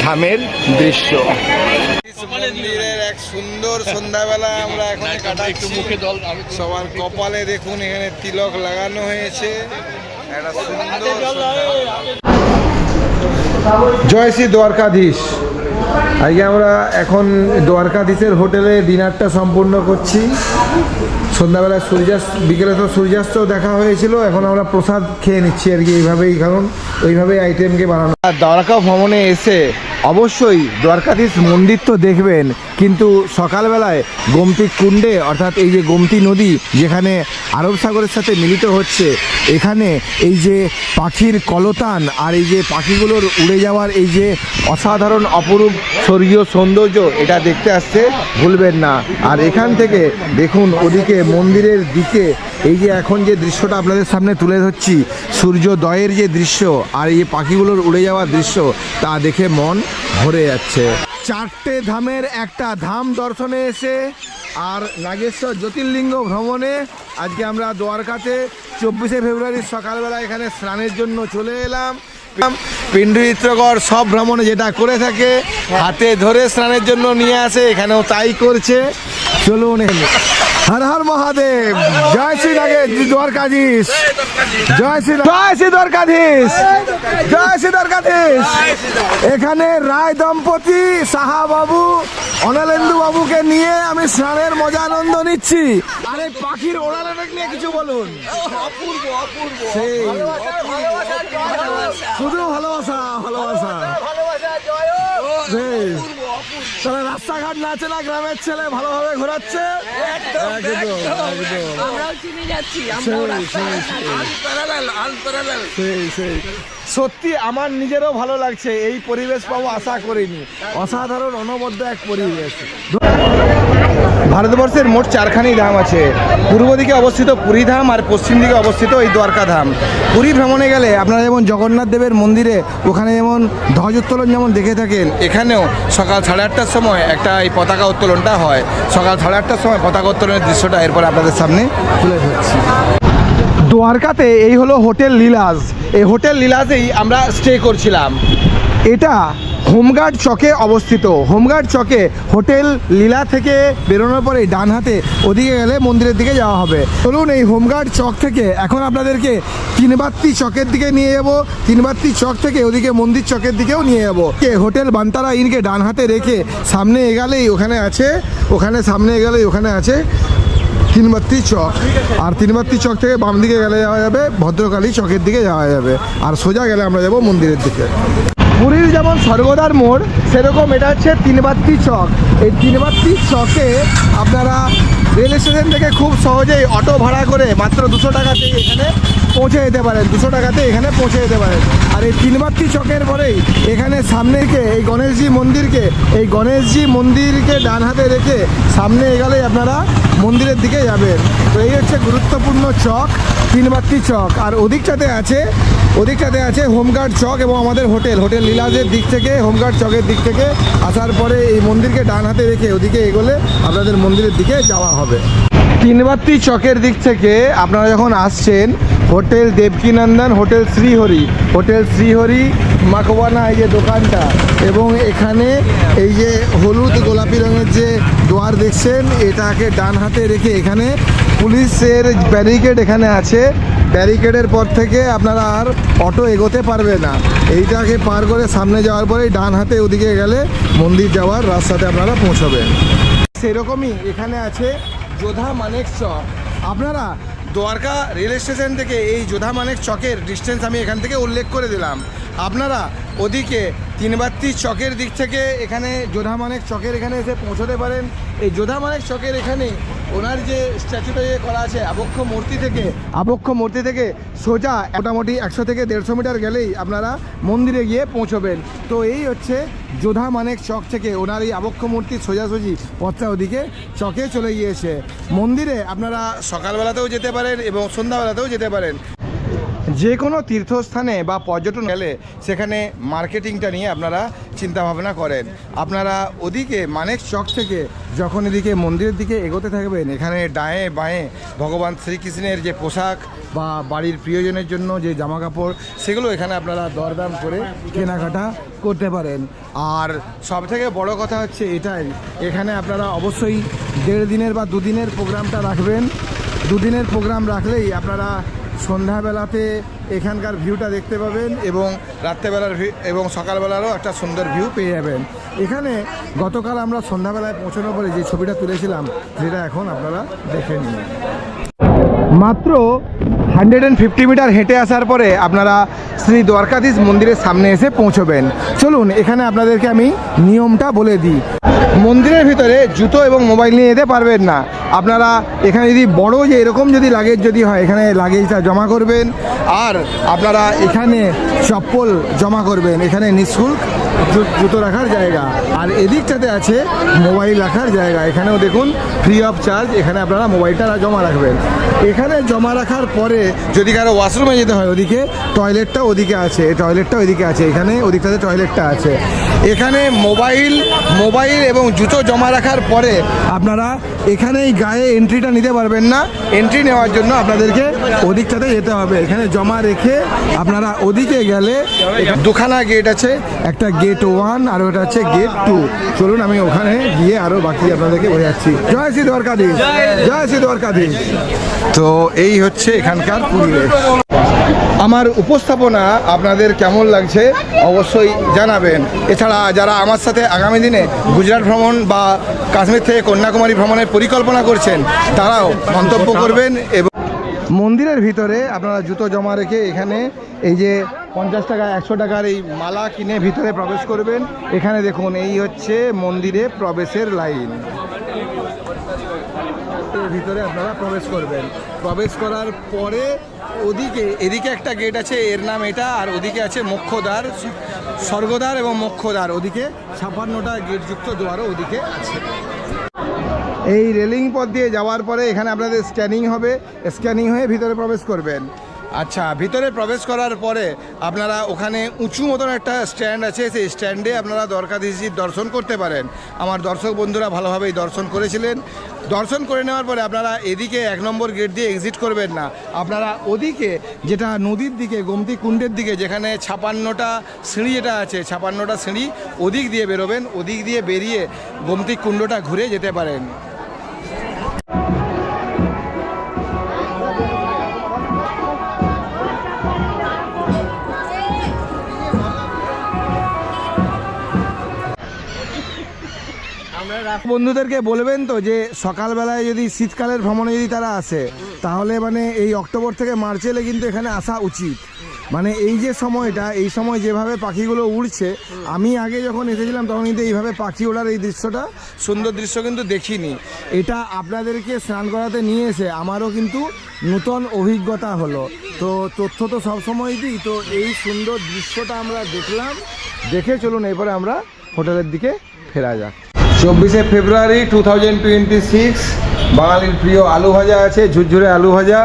ধামের দৃশ্য। মন্দিরের এক সুন্দর সন্ধ্যাবেলা আমরা এখন কাটাচ্ছি। সবার কপালে দেখুন এখানে তিলক লাগানো হয়েছে, একটা সুন্দর। জয় শ্রী দ্বারকাধীশ। আজকে আমরা এখন দ্বারকাধীশের হোটেলে ডিনারটা সম্পূর্ণ করছি। সন্ধ্যাবেলা বিকেলে তো সূর্যাস্ত দেখা হয়েছিল, এখন আমরা প্রসাদ খেয়ে নিচ্ছি আর কি। এইভাবেই কারণ ওইভাবেই আইটেমকে বানানো। আর দ্বারকা ভ্রমণে এসে অবশ্যই দ্বারকাধীশ মন্দির তো দেখবেন, কিন্তু সকালবেলায় গোমতী কুণ্ডে অর্থাৎ এই যে গোমতী নদী যেখানে আরব সাগরের সাথে মিলিত হচ্ছে, এখানে এই যে পাখির কলতান আর এই যে পাখিগুলোর উড়ে যাওয়ার এই যে অসাধারণ অপরূপ স্বর্গীয় সৌন্দর্য, এটা দেখতে আসতে ভুলবেন না। আর এখান থেকে দেখুন ওদিকে মন্দিরের দিকে এই যে এখন যে দৃশ্যটা আপনাদের সামনে তুলে ধরছি, সূর্যোদয়ের যে দৃশ্য আর এই পাখিগুলোর উড়ে যাওয়ার দৃশ্য, তা দেখে মন ভরে যাচ্ছে। 4টে ধামের একটা ধাম দর্শনে এসে আর নাগেশ্বর জ্যোতির্লিঙ্গ ভ্রমণে আজকে আমরা দ্বারকাতে 24শে ফেব্রুয়ারি সকালবেলা এখানে স্নানের জন্য চলে এলাম। পিণ্ডুচিত্রগড় সব ভ্রমণে যেটা করে থাকে, হাতে ধরে স্নানের জন্য নিয়ে আসে, এখানেও তাই করছে। চলুন, হর হর মহাদেব। জয় শ্রী দ্বারকাধীশ। জয় শ্রী দ্বারকাধীশ। জয় শ্রী দ্বারকাধীশ। এখানে রায় দম্পতি সাহা বাবু অনলেন্দু বাবুকে নিয়ে আমি স্নানের মজা আনন্দ নিচ্ছি। আরে পাখির ওড়ানোটা নিয়ে কিছু বলুন। অপূর্ব অপূর্ব, সেই শুধু ভালোবাসা ভালোবাসা। তারা রাস্তাঘাট নাচে না, গ্রামের ছেলে ভালোভাবে ঘোরাচ্ছে। সত্যি আমার নিজেরও ভালো লাগছে, এই পরিবেশ পাবো আশা করিনি। অসাধারণ অনবদ্য এক পরিবেশ। ভারতবর্ষের মোট 4খানি ধাম আছে। পূর্ব দিকে অবস্থিত পুরী ধাম আর পশ্চিম দিকে অবস্থিত এই দ্বারকা ধাম। পুরী ভ্রমণে গেলে আপনারা যেমন জগন্নাথ দেবের মন্দিরে ওখানে যেমন ধ্বজ উত্তোলন যেমন দেখে থাকেন, এখানেও সকাল 8:30টার সময় একটা এই পতাকা উত্তোলনটা হয়। সকাল 8:30টার সময় পতাকা উত্তোলনের দৃশ্যটা এরপরে আপনাদের সামনে তুলে ধরছি। দ্বারকাতে এই হলো হোটেল লীলাজ। এই হোটেল লীলাজেই আমরা স্টে করছিলাম। এটা হোমগার্ড চকে অবস্থিত। হোমগার্ড চকে হোটেল লীলা থেকে বেরোনোর পরে ডান হাতে ওদিকে গেলে মন্দিরের দিকে যাওয়া হবে। চলুন, এই হোমগার্ড চক থেকে এখন আপনাদেরকে তিনবাত্তি চকের দিকে নিয়ে যাবো। তিনবাত্তি চক থেকে ওদিকে মন্দির চকের দিকেও নিয়ে যাবো। হোটেল বান্তারা ইনকে ডান হাতে রেখে সামনে এগালেই ওখানে আছে, সামনে এগালেই ওখানে আছে তিনবাত্তি চক। আর তিনবাত্তি চক থেকে বাম দিকে গেলে যাওয়া যাবে ভদ্রকালী চকের দিকে যাওয়া যাবে, আর সোজা গেলে আমরা যাব মন্দিরের দিকে। পুরীর যেমন স্বর্গদ্বার মোড়, সেরকম এটা হচ্ছে তিনবাত্তি চক। এই তিনবাত্তি চকে আপনারা রেল স্টেশন থেকে খুব সহজেই অটো ভাড়া করে মাত্র 200 টাকাতেই এখানে পৌঁছে যেতে পারেন, 200 টাকাতে এখানে পৌঁছে যেতে পারেন। আর এই তিনবাত্তি চকের পরেই এখানে সামনেকে এই গণেশজি মন্দিরকে ডান হাতে রেখে সামনে এগোলেই আপনারা মন্দিরের দিকে যাবেন। তো এই হচ্ছে গুরুত্বপূর্ণ চক, তিনবাত্তি চক। আর ওদিকটাতে আছে হোমগার্ড চক এবং আমাদের হোটেল লীলাজের দিক থেকে, হোমগার্ড চকের দিক থেকে আসার পরে এই মন্দিরকে ডান হাতে রেখে ওদিকে এগোলে আপনাদের মন্দিরের দিকে যাওয়া হবে। তিনবাত্তি চকের দিক থেকে আপনারা যখন আসছেন, হোটেল দেবকীনন্দন, হোটেল শ্রীহরি মাকওয়ানা, এই যে দোকানটা, এবং এখানে এই যে হলুদ গোলাপি রঙের যে দোয়ার দেখছেন, এটাকে ডান হাতে রেখে এখানে পুলিশের ব্যারিকেড এখানে আছে। ব্যারিকেডের পর থেকে আপনারা আর অটো এগোতে পারবে না। এইটাকে পার করে সামনে যাওয়ার পরেই ডান হাতে ওদিকে গেলে মন্দির যাওয়ার রাস্তাতে আপনারা পৌঁছবেন। সেরকমই এখানে আছে যোধা মানেক চক। আপনারা দ্বারকা রেল স্টেশন থেকে এই যোধা মানেক চকের ডিস্টেন্স আমি এখান থেকে উল্লেখ করে দিলাম। আপনারা ওদিকে তিনবাত্তি চকের দিক থেকে এখানে যোধা মানেক চকের এখানে এসে পৌঁছতে পারেন। এই যোধা মানেক চকের এখানে ওনার যে স্ট্যাচুটা করা আছে আবক্ষ মূর্তি থেকে সোজা মোটামুটি 100 থেকে 150 মিটার গেলেই আপনারা মন্দিরে গিয়ে পৌঁছবেন। তো এই হচ্ছে যোধা মানেক চক থেকে ওনার এই আবক্ষ মূর্তির সোজাসুজি পথটা ওদিকে চকে চলে গিয়েছে। মন্দিরে আপনারা সকালবেলাতেও যেতে পারেন এবং সন্ধ্যাবেলাতেও যেতে পারেন। যে কোনো তীর্থস্থানে বা পর্যটন গেলে সেখানে মার্কেটিংটা নিয়ে আপনারা চিন্তাভাবনা করেন। আপনারা ওদিকে মানেক চক থেকে যখন এদিকে মন্দিরের দিকে এগোতে থাকবেন, এখানে ডায়ে বাঁয়ে ভগবান শ্রীকৃষ্ণের যে পোশাক বা বাড়ির প্রিয়জনের জন্য যে জামা কাপড়, সেগুলো এখানে আপনারা দরদাম করে কেনাকাটা করতে পারেন। আর সবথেকে বড় কথা হচ্ছে এটাই, এখানে আপনারা অবশ্যই 1.5 দিনের বা 2 দিনের প্রোগ্রামটা রাখবেন। 2 দিনের প্রোগ্রাম রাখলেই আপনারা সন্ধ্যাবেলাতে এখানকার ভিউটা দেখতে পাবেন এবং রাত্রেবেলার এবং সকালবেলারও একটা সুন্দর ভিউ পেয়ে যাবেন। এখানে গতকাল আমরা সন্ধ্যাবেলায় পৌঁছানোর পরে যে ছবিটা তুলেছিলাম, যেটা এখন আপনারা দেখে নিন। মাত্র 150 মিটার হেঁটে আসার পরে আপনারা শ্রী দ্বারকাধীশ মন্দিরের সামনে এসে পৌঁছবেন। চলুন এখানে আপনাদেরকে আমি নিয়মটা বলে দিই। মন্দিরের ভিতরে জুতো এবং মোবাইল নিয়ে যেতে পারবেন না। আপনারা এখানে যদি বড় যে এরকম যদি লাগেজ যদি হয়, এখানে লাগেজটা জমা করবেন। আর আপনারা এখানে চপ্পল জমা করবেন। এখানে নিঃশুল্ক জুতো রাখার জায়গা। আর এদিকটাতে আছে মোবাইল রাখার জায়গা। এখানেও দেখুন ফ্রি অফ চার্জ, এখানে আপনারা মোবাইলটা জমা রাখবেন। এখানে জমা রাখার পরে যদি কারো ওয়াশরুমে যেতে হয়, ওদিকে টয়লেটটা ওদিকে আছে, এখানে ওদিকটাতে টয়লেটটা আছে। এখানে মোবাইল এবং জুতো জমা রাখার পরে আপনারা এখানে এই গায়ে এন্ট্রিটা নিতে পারবেন না। এন্ট্রি নেওয়ার জন্য আপনাদেরকে ওদিকটাতে যেতে হবে। এখানে জমা রেখে আপনারা ওদিকে গেলে দুখানা গেট আছে, একটা গেট 1 আর ওটা হচ্ছে গেট 2। চলুন আমি ওখানে গিয়ে আরও বাকি আপনাদেরকে বোঝাচ্ছি। জয় শ্রী দ্বারকাধীশ, জয় শ্রী দ্বারকাধীশ। তো এই হচ্ছে এখানকার পরিবেশ। আমার উপস্থাপনা আপনাদের কেমন লাগছে অবশ্যই জানাবেন। এছাড়া যারা আমার সাথে আগামী দিনে গুজরাট ভ্রমণ বা কাশ্মীর থেকে কন্যাকুমারী ভ্রমণের পরিকল্পনা করছেন, তারাও মন্তব্য করবেন। এবং মন্দিরের ভিতরে আপনারা জুতো জমা রেখে এখানে এই যে 50 টাকা 100 টাকার এই মালা কিনে ভিতরে প্রবেশ করবেন। এখানে দেখুন এই হচ্ছে মন্দিরে প্রবেশের লাইন। ভিতরে আপনারা প্রবেশ করবেন। প্রবেশ করার পরে এদিকে একটা গেট আছে, এর নাম এটা। আর ওদিকে আছে মুখ্যদ্বার, স্বর্গদ্বার এবং মুখ্যদ্বার। ওদিকে 56টা গেটযুক্ত দ্বারও ওদিকে আছে। এই রেলিং পথ দিয়ে যাওয়ার পরে এখানে আপনাদের স্ক্যানিং হবে। স্ক্যানিং হয়ে ভিতরে প্রবেশ করবেন। আচ্ছা, ভিতরে প্রবেশ করার পরে আপনারা ওখানে উঁচু মতন একটা স্ট্যান্ড আছে, সেই স্ট্যান্ডে আপনারা দ্বারকাধীশজির দর্শন করতে পারেন। আমার দর্শক বন্ধুরা ভালোভাবেই দর্শন করেছিলেন। দর্শন করে নেওয়ার পরে আপনারা এদিকে 1 নম্বর গেট দিয়ে এক্সিট করবেন না। আপনারা ওদিকে যেটা নদীর দিকে, গোমতী কুণ্ডের দিকে, যেখানে 56টা সিঁড়ি যেটা আছে, 56টা সিঁড়ি, ওদিক দিয়ে বেরোবেন। ওদিক দিয়ে বেরিয়ে গোমতী কুণ্ডটা ঘুরে যেতে পারেন। বন্ধুদেরকে বলবেন তো যে সকালবেলায় যদি শীতকালের ভ্রমণে যদি তারা আসে, তাহলে মানে এই অক্টোবর থেকে মার্চ এলে কিন্তু এখানে আসা উচিত। মানে এই যে সময়টা, এই সময় যেভাবে পাখিগুলো উড়ছে, আমি আগে যখন এসেছিলাম তখন কিন্তু এইভাবে পাখি ওড়ার এই দৃশ্যটা, সুন্দর দৃশ্য কিন্তু দেখিনি। এটা আপনাদেরকে স্নান করাতে নিয়ে এসে আমারও কিন্তু নূতন অভিজ্ঞতা হলো। তো তথ্য তো সবসময় দিই, তো এই সুন্দর দৃশ্যটা আমরা দেখলাম, দেখে চলুন এরপরে আমরা হোটেলের দিকে ফেরা যাক। 24শে ফেব্রুয়ারি 2026, বাঙালির প্রিয় আলু ভাজা আছে, ঝুরঝুরে আলু ভাজা।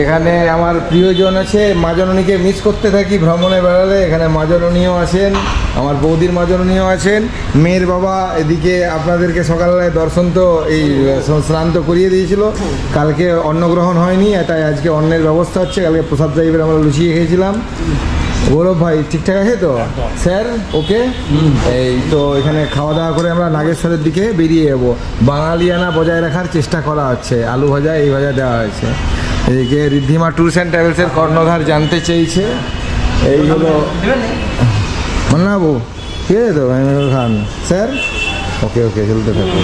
এখানে আমার প্রিয়জন আছে, মা জননীকে মিস করতে থাকি ভ্রমণে বেড়ালে। এখানে মা জননীও আছেন, আমার বৌদির মা জননীও আছেন, মেয়ের বাবা এদিকে আপনাদেরকে সকালবেলায় দর্শন তো এই স্নান তো করিয়ে দিয়েছিল। কালকে অন্নগ্রহণ হয়নি, তাই আজকে অন্নের ব্যবস্থা হচ্ছে। কালকে প্রসাদ টাইপের আমরা লুচিয়ে খেয়েছিলাম। গৌরব ভাই ঠিকঠাক আছে তো স্যার? ওকে। এই তো এখানে খাওয়া দাওয়া করে আমরা নাগেশ্বরের দিকে বেরিয়ে যাবো। বাঙালিয়ানা বজায় রাখার চেষ্টা করা হচ্ছে, আলু ভাজা এই ভাজা দেওয়া হয়েছে। এদিকে ঋদ্ধিমা ট্যুরস অ্যান্ড ট্রাভেলসের কর্ণধার জানতে চেয়েছে। এই হলো মান্নাবু, ঠিক আছে তো খান স্যার? ওকে ওকে, চলতে থাকো।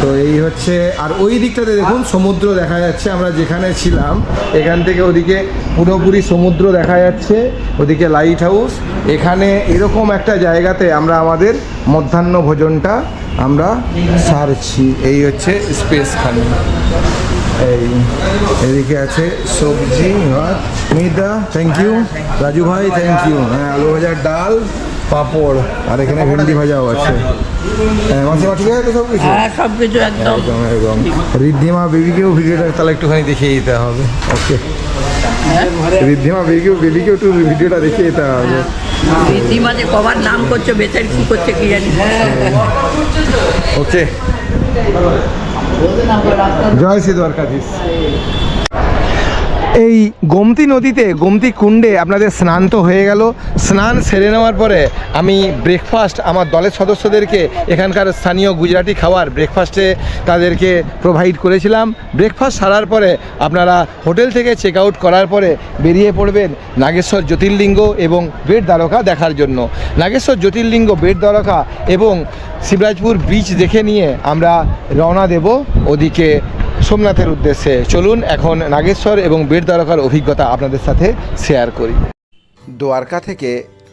তো এই হচ্ছে, আর ওই দিকটাতে দেখুন সমুদ্র দেখা যাচ্ছে। আমরা যেখানে ছিলাম এখান থেকে ওদিকে পুরোপুরি সমুদ্র দেখা যাচ্ছে, ওদিকে লাইট হাউস। এখানে এরকম একটা জায়গাতে আমরা আমাদের মধ্যাহ্ন ভোজনটা আমরা সারছি। এই হচ্ছে স্পেস খানি। এই এদিকে আছে সবজি ভাত। মিতা থ্যাংক ইউ, রাজু ভাই থ্যাংক ইউ। হ্যাঁ, আলু ভাজার ডাল, পাঁপড়, আর এখানে ভেন্ডি ভাজাও আছে। হ্যাঁ মাসিমা ঠিক আছে তো সব কিছু?
হ্যাঁ, সব কিছু একদম
একদম একদম। ঋদ্ধিমা বেবিকেও ভিডিওটা তাহলে একটুখানি দেখিয়ে দিতে হবে। ওকে, ঋদ্ধিমা বেবিকেও একটু ভিডিওটা দেখিয়ে দিতে হবে।
ঋদ্ধিমা যে কবার নাম করছো, বেচারি কি করছে কি জানি।
ওকে, জয় শ্রী দ্বারকাধীশ। এই গোমতী নদীতে, গোমতী কুণ্ডে আপনাদের স্নান তো হয়ে গেল। স্নান সেরে নেওয়ার পরে আমি ব্রেকফাস্ট আমার দলের সদস্যদেরকে এখানকার স্থানীয় গুজরাটি খাবার ব্রেকফাস্টে তাদেরকে প্রোভাইড করেছিলাম। ব্রেকফাস্ট সারার পরে আপনারা হোটেল থেকে চেক আউট করার পরে বেরিয়ে পড়বেন নাগেশ্বর জ্যোতির্লিঙ্গ এবং বেট দ্বারকা দেখার জন্য। নাগেশ্বর জ্যোতির্লিঙ্গ, বেট দ্বারকা এবং শিবরাজপুর বিচ দেখে নিয়ে আমরা রওনা দেব ওদিকে সোমনাথের উদ্দেশ্যে। চলুন এখন নাগেশ্বর এবং বেট দ্বারকার অভিজ্ঞতা আপনাদের সাথে শেয়ার করি।
দ্বারকা থেকে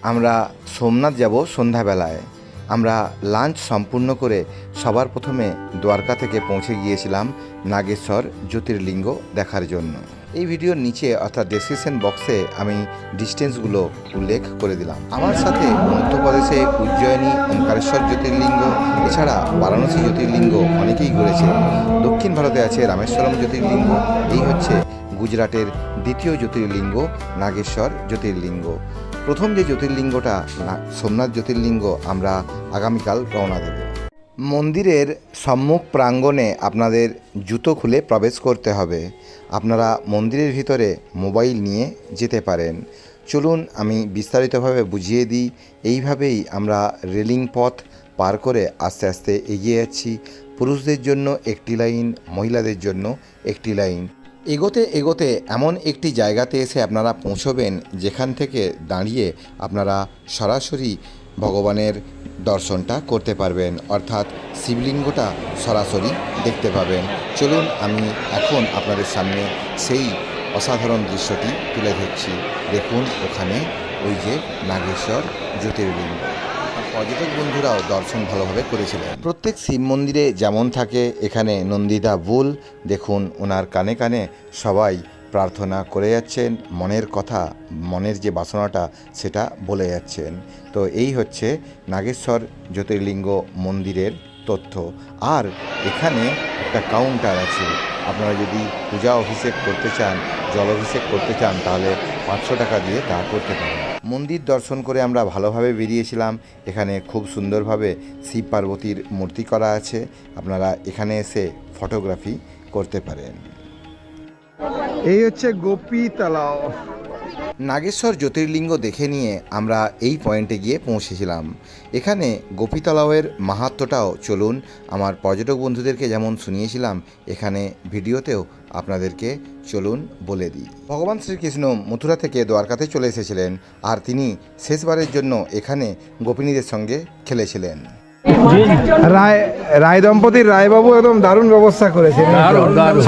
আমরা সোমনাথ যাব সন্ধ্যাবেলায়। আমরা লাঞ্চ সম্পূর্ণ করে সবার প্রথমে দ্বারকা থেকে পৌঁছে গিয়েছিলাম নাগেশ্বর জ্যোতির্লিঙ্গ দেখার জন্য। এই ভিডিওর নিচে অর্থাৎ ডেসক্রিপশন বক্সে আমি ডিস্টেন্সগুলো উল্লেখ করে দিলাম। আমার সাথে মধ্যপ্রদেশে উজ্জয়িনী ওমকারেশ্বর জ্যোতির্লিঙ্গ, এছাড়া বারাণসী জ্যোতির্লিঙ্গ অনেকেই ঘুরেছে। দক্ষিণ ভারতে আছে রামেশ্বরম জ্যোতির্লিঙ্গ। এই হচ্ছে গুজরাটের দ্বিতীয় জ্যোতির্লিঙ্গ নাগেশ্বর জ্যোতির্লিঙ্গ। প্রথম যে জ্যোতির্লিঙ্গটা সোমনাথ জ্যোতির্লিঙ্গ, আমরা আগামীকাল রওনা দেব। মন্দিরের সম্মুখ প্রাঙ্গণে আপনাদের জুতো খুলে প্রবেশ করতে হবে। আপনারা মন্দিরের ভিতরে মোবাইল নিয়ে যেতে পারেন। চলুন আমি বিস্তারিতভাবে বুঝিয়ে দিই। এইভাবেই আমরা রেলিং পথ পার করে আস্তে আস্তে এগিয়ে যাচ্ছি। পুরুষদের জন্য একটি লাইন, মহিলাদের জন্য একটি লাইন। এগোতে এগোতে এমন একটি জায়গাতে এসে আপনারা পৌঁছবেন যেখান থেকে দাঁড়িয়ে আপনারা সরাসরি ভগবানের দর্শনটা করতে পারবেন, অর্থাৎ শিবলিঙ্গটা সরাসরি দেখতে পাবেন। চলুন আমি এখন আপনাদের সামনে সেই অসাধারণ দৃশ্যটি তুলে ধরছি। দেখুন ওখানে ওই যে নাগেশ্বর জ্যোতির্লিঙ্গ। পর্যটক বন্ধুরাও দর্শন ভালোভাবে করেছিলেন। প্রত্যেক শিব মন্দিরে যেমন থাকে, এখানে নন্দিতা বুল দেখুন, ওনার কানে কানে সবাই প্রার্থনা করে যাচ্ছেন, মনের কথা, মনের যে বাসনাটা সেটা বলে যাচ্ছেন। তো এই হচ্ছে নাগেশ্বর জ্যোতির্লিঙ্গ মন্দিরের তথ্য। আর এখানে একটা কাউন্টার আছে, আপনারা যদি পূজা অভিষেক করতে চান, জল অভিষেক করতে চান, তাহলে 500 টাকা দিয়ে তা করতে পারেন। মন্দির দর্শন করে আমরা ভালোভাবে বেরিয়েছিলাম। এখানে খুব সুন্দরভাবে শিব পার্বতীর মূর্তি করা আছে, আপনারা এখানে এসে ফটোগ্রাফি করতে পারেন।
এই হচ্ছে গোপী তালাও।
নাগেশ্বর জ্যোতির্লিঙ্গ দেখে নিয়ে আমরা এই পয়েন্টে গিয়ে পৌঁছেছিলাম। এখানে গোপীতলাওয়ের মাহাত্ম্যটাও চলুন আমার পর্যটক বন্ধুদেরকে যেমন শুনিয়েছিলাম, এখানে ভিডিওতেও আপনাদেরকে চলুন বলে দিই। ভগবান শ্রীকৃষ্ণ মথুরা থেকে দ্বারকাতে চলে এসেছিলেন, আর তিনি শেষবারের জন্য এখানে গোপিনীদের সঙ্গে খেলেছিলেন।
রায় দম্পতির রায়বাবু একদম দারুণ ব্যবস্থা করেছে,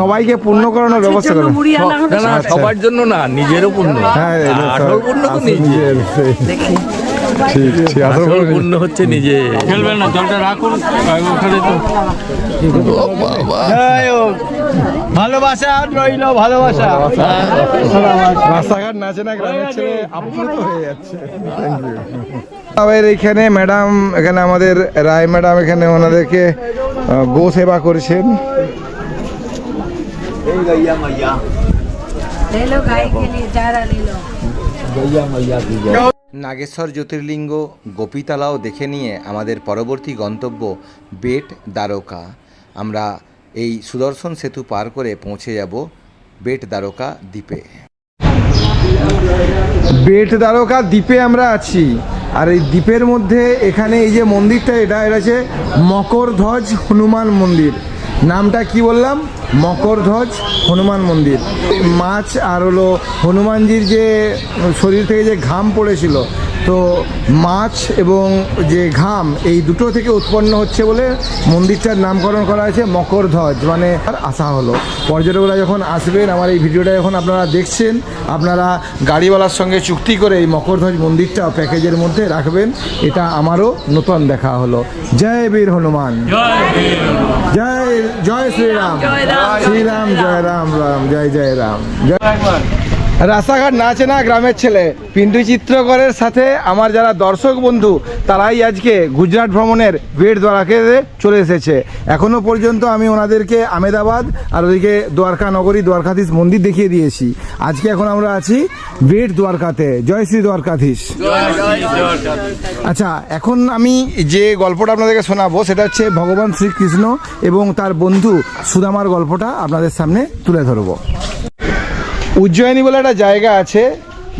সবাইকে পূর্ণ করানোর ব্যবস্থা করে।
সবার জন্য না, নিজেরও পূর্ণ।
হ্যাঁ,
আসল পূর্ণ তো নিজের। আসল পূর্ণ হচ্ছে নিজে। খেলবেন না, জলটা রাখুন ওখানে তো।
ভালোবাসা রইল, ভালোবাসা।
রাস্তাঘাট নাচে না, গ্রামের ছেলে আপ্লুত হয়ে যাচ্ছে। এখানে ম্যাডাম, এখানে আমাদের রায় ম্যাডাম এখানে ওনাদেরকে গো সেবা করছেন।
নাগেশ্বর জ্যোতির্লিঙ্গ গোপীতলাও দেখে নিয়ে আমাদের পরবর্তী গন্তব্য বেট দ্বারকা। আমরা এই সুদর্শন সেতু পার করে পৌঁছে যাব বেট দ্বারকা দ্বীপে।
বেট দ্বারকা দ্বীপে আমরা আছি, আর এই দ্বীপের মধ্যে এখানে এই যে মন্দিরটা, এটা হচ্ছে মকরধ্বজ হনুমান মন্দির। নামটা কি বললাম? মকরধ্বজ হনুমান মন্দির। মাছ আর হলো হনুমানজির যে শরীর থেকে যে ঘাম পড়েছিল, তো মাছ এবং যে ঘাম এই দুটো থেকে উৎপন্ন হচ্ছে বলে মন্দিরটার নামকরণ করা হয়েছে মকরধ্বজ, মানে আসা হলো। পর্যটকরা যখন আসবেন, আমার এই ভিডিওটা যখন আপনারা দেখছেন, আপনারা গাড়িওয়ালার সঙ্গে চুক্তি করে এই মকরধ্বজ মন্দিরটা প্যাকেজের মধ্যে রাখবেন। এটা আমারও নতুন দেখা হলো। জয় বীর হনুমান, জয় জয় শ্রীরাম, শ্রীরাম জয় রাম, রাম জয় জয় রাম। রাস্তাঘাট নাচে না, গ্রামের ছেলে। পিন্টু চিত্রকরের সাথে আমার যারা দর্শক বন্ধু, তারাই আজকে গুজরাট ভ্রমণের বেট দ্বারকাতে চলে এসেছে। এখনও পর্যন্ত আমি ওনাদেরকে আমেদাবাদ আর ওদিকে দ্বারকা নগরী, দ্বারকাধীশ মন্দির দেখিয়ে দিয়েছি। আজকে এখন আমরা আছি বেট দ্বারকাতে। জয় শ্রী দ্বারকাধীশ। আচ্ছা, এখন আমি যে গল্পটা আপনাদেরকে শোনাবো সেটা হচ্ছে ভগবান শ্রীকৃষ্ণ এবং তার বন্ধু সুদামার গল্পটা আপনাদের সামনে তুলে ধরবো। উজ্জয়িনী বলে একটা জায়গা আছে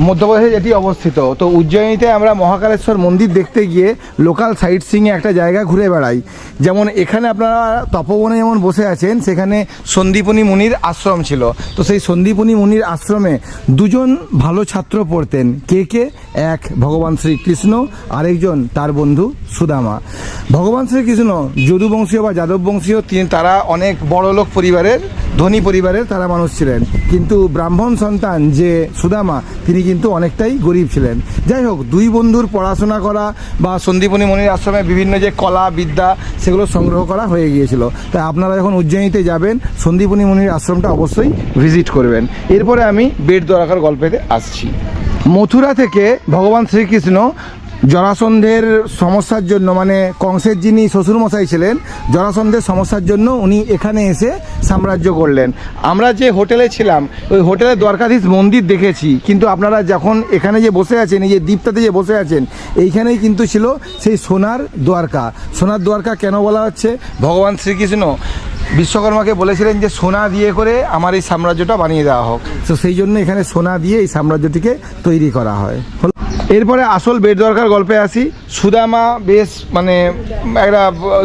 মধ্যপ্রদেশে, যেটি অবস্থিত। তো উজ্জয়িনীতে আমরা মহাকালেশ্বর মন্দির দেখতে গিয়ে লোকাল সাইট সিইংয়ে একটা জায়গা ঘুরে বেড়াই। যেমন এখানে আপনারা তপবনে যেমন বসে আছেন, সেখানে সন্দীপনী মুনির আশ্রম ছিল। তো সেই সন্দীপনী মুনির আশ্রমে দুজন ভালো ছাত্র পড়তেন। কে কে? এক ভগবান শ্রীকৃষ্ণ, আরেকজন তার বন্ধু সুদামা। ভগবান শ্রীকৃষ্ণ যদুবংশীয় বা যাদব বংশীয়, তারা অনেক বড়লোক পরিবারের, ধনী পরিবারের তারা মানুষ ছিলেন। কিন্তু ব্রাহ্মণ সন্তান যে সুদামা, তিনি কিন্তু অনেকটাই গরিব ছিলেন। যাই হোক, দুই বন্ধুর পড়াশোনা করা বা সন্দীপনী মুনির আশ্রমে বিভিন্ন যে কলা বিদ্যা, সেগুলো সংগ্রহ করা হয়ে গিয়েছিল। তাই আপনারা যখন উজ্জয়িনীতে যাবেন, সন্দীপনী মুনির আশ্রমটা অবশ্যই ভিজিট করবেন। এরপরে আমি বেট দ্বারকার গল্পেতে আসছি। মথুরা থেকে ভগবান শ্রীকৃষ্ণ জরাসন্ধের সমস্যার জন্য, মানে কংসের যিনি শ্বশুরমশাই ছিলেন, জরাসন্ধের সমস্যার জন্য উনি এখানে এসে সাম্রাজ্য করলেন। আমরা যে হোটেলে ছিলাম, ওই হোটেলে দ্বারকাধীশ মন্দির দেখেছি, কিন্তু আপনারা যখন এখানে যে বসে আছেন, এই যে দ্বীপটাতে যে বসে আছেন, এইখানেই কিন্তু ছিল সেই সোনার দ্বারকা। সোনার দ্বারকা কেন বলা হচ্ছে? ভগবান শ্রীকৃষ্ণ বিশ্বকর্মাকে বলেছিলেন যে সোনা দিয়ে করে আমার এই সাম্রাজ্যটা বানিয়ে দেওয়া হোক। তো সেই জন্য এখানে সোনা দিয়ে এই সাম্রাজ্যটিকে তৈরি করা হয়। এরপরে আসল বেট দ্বারকার গল্পে আসি। সুদামা বেশ মানে একটা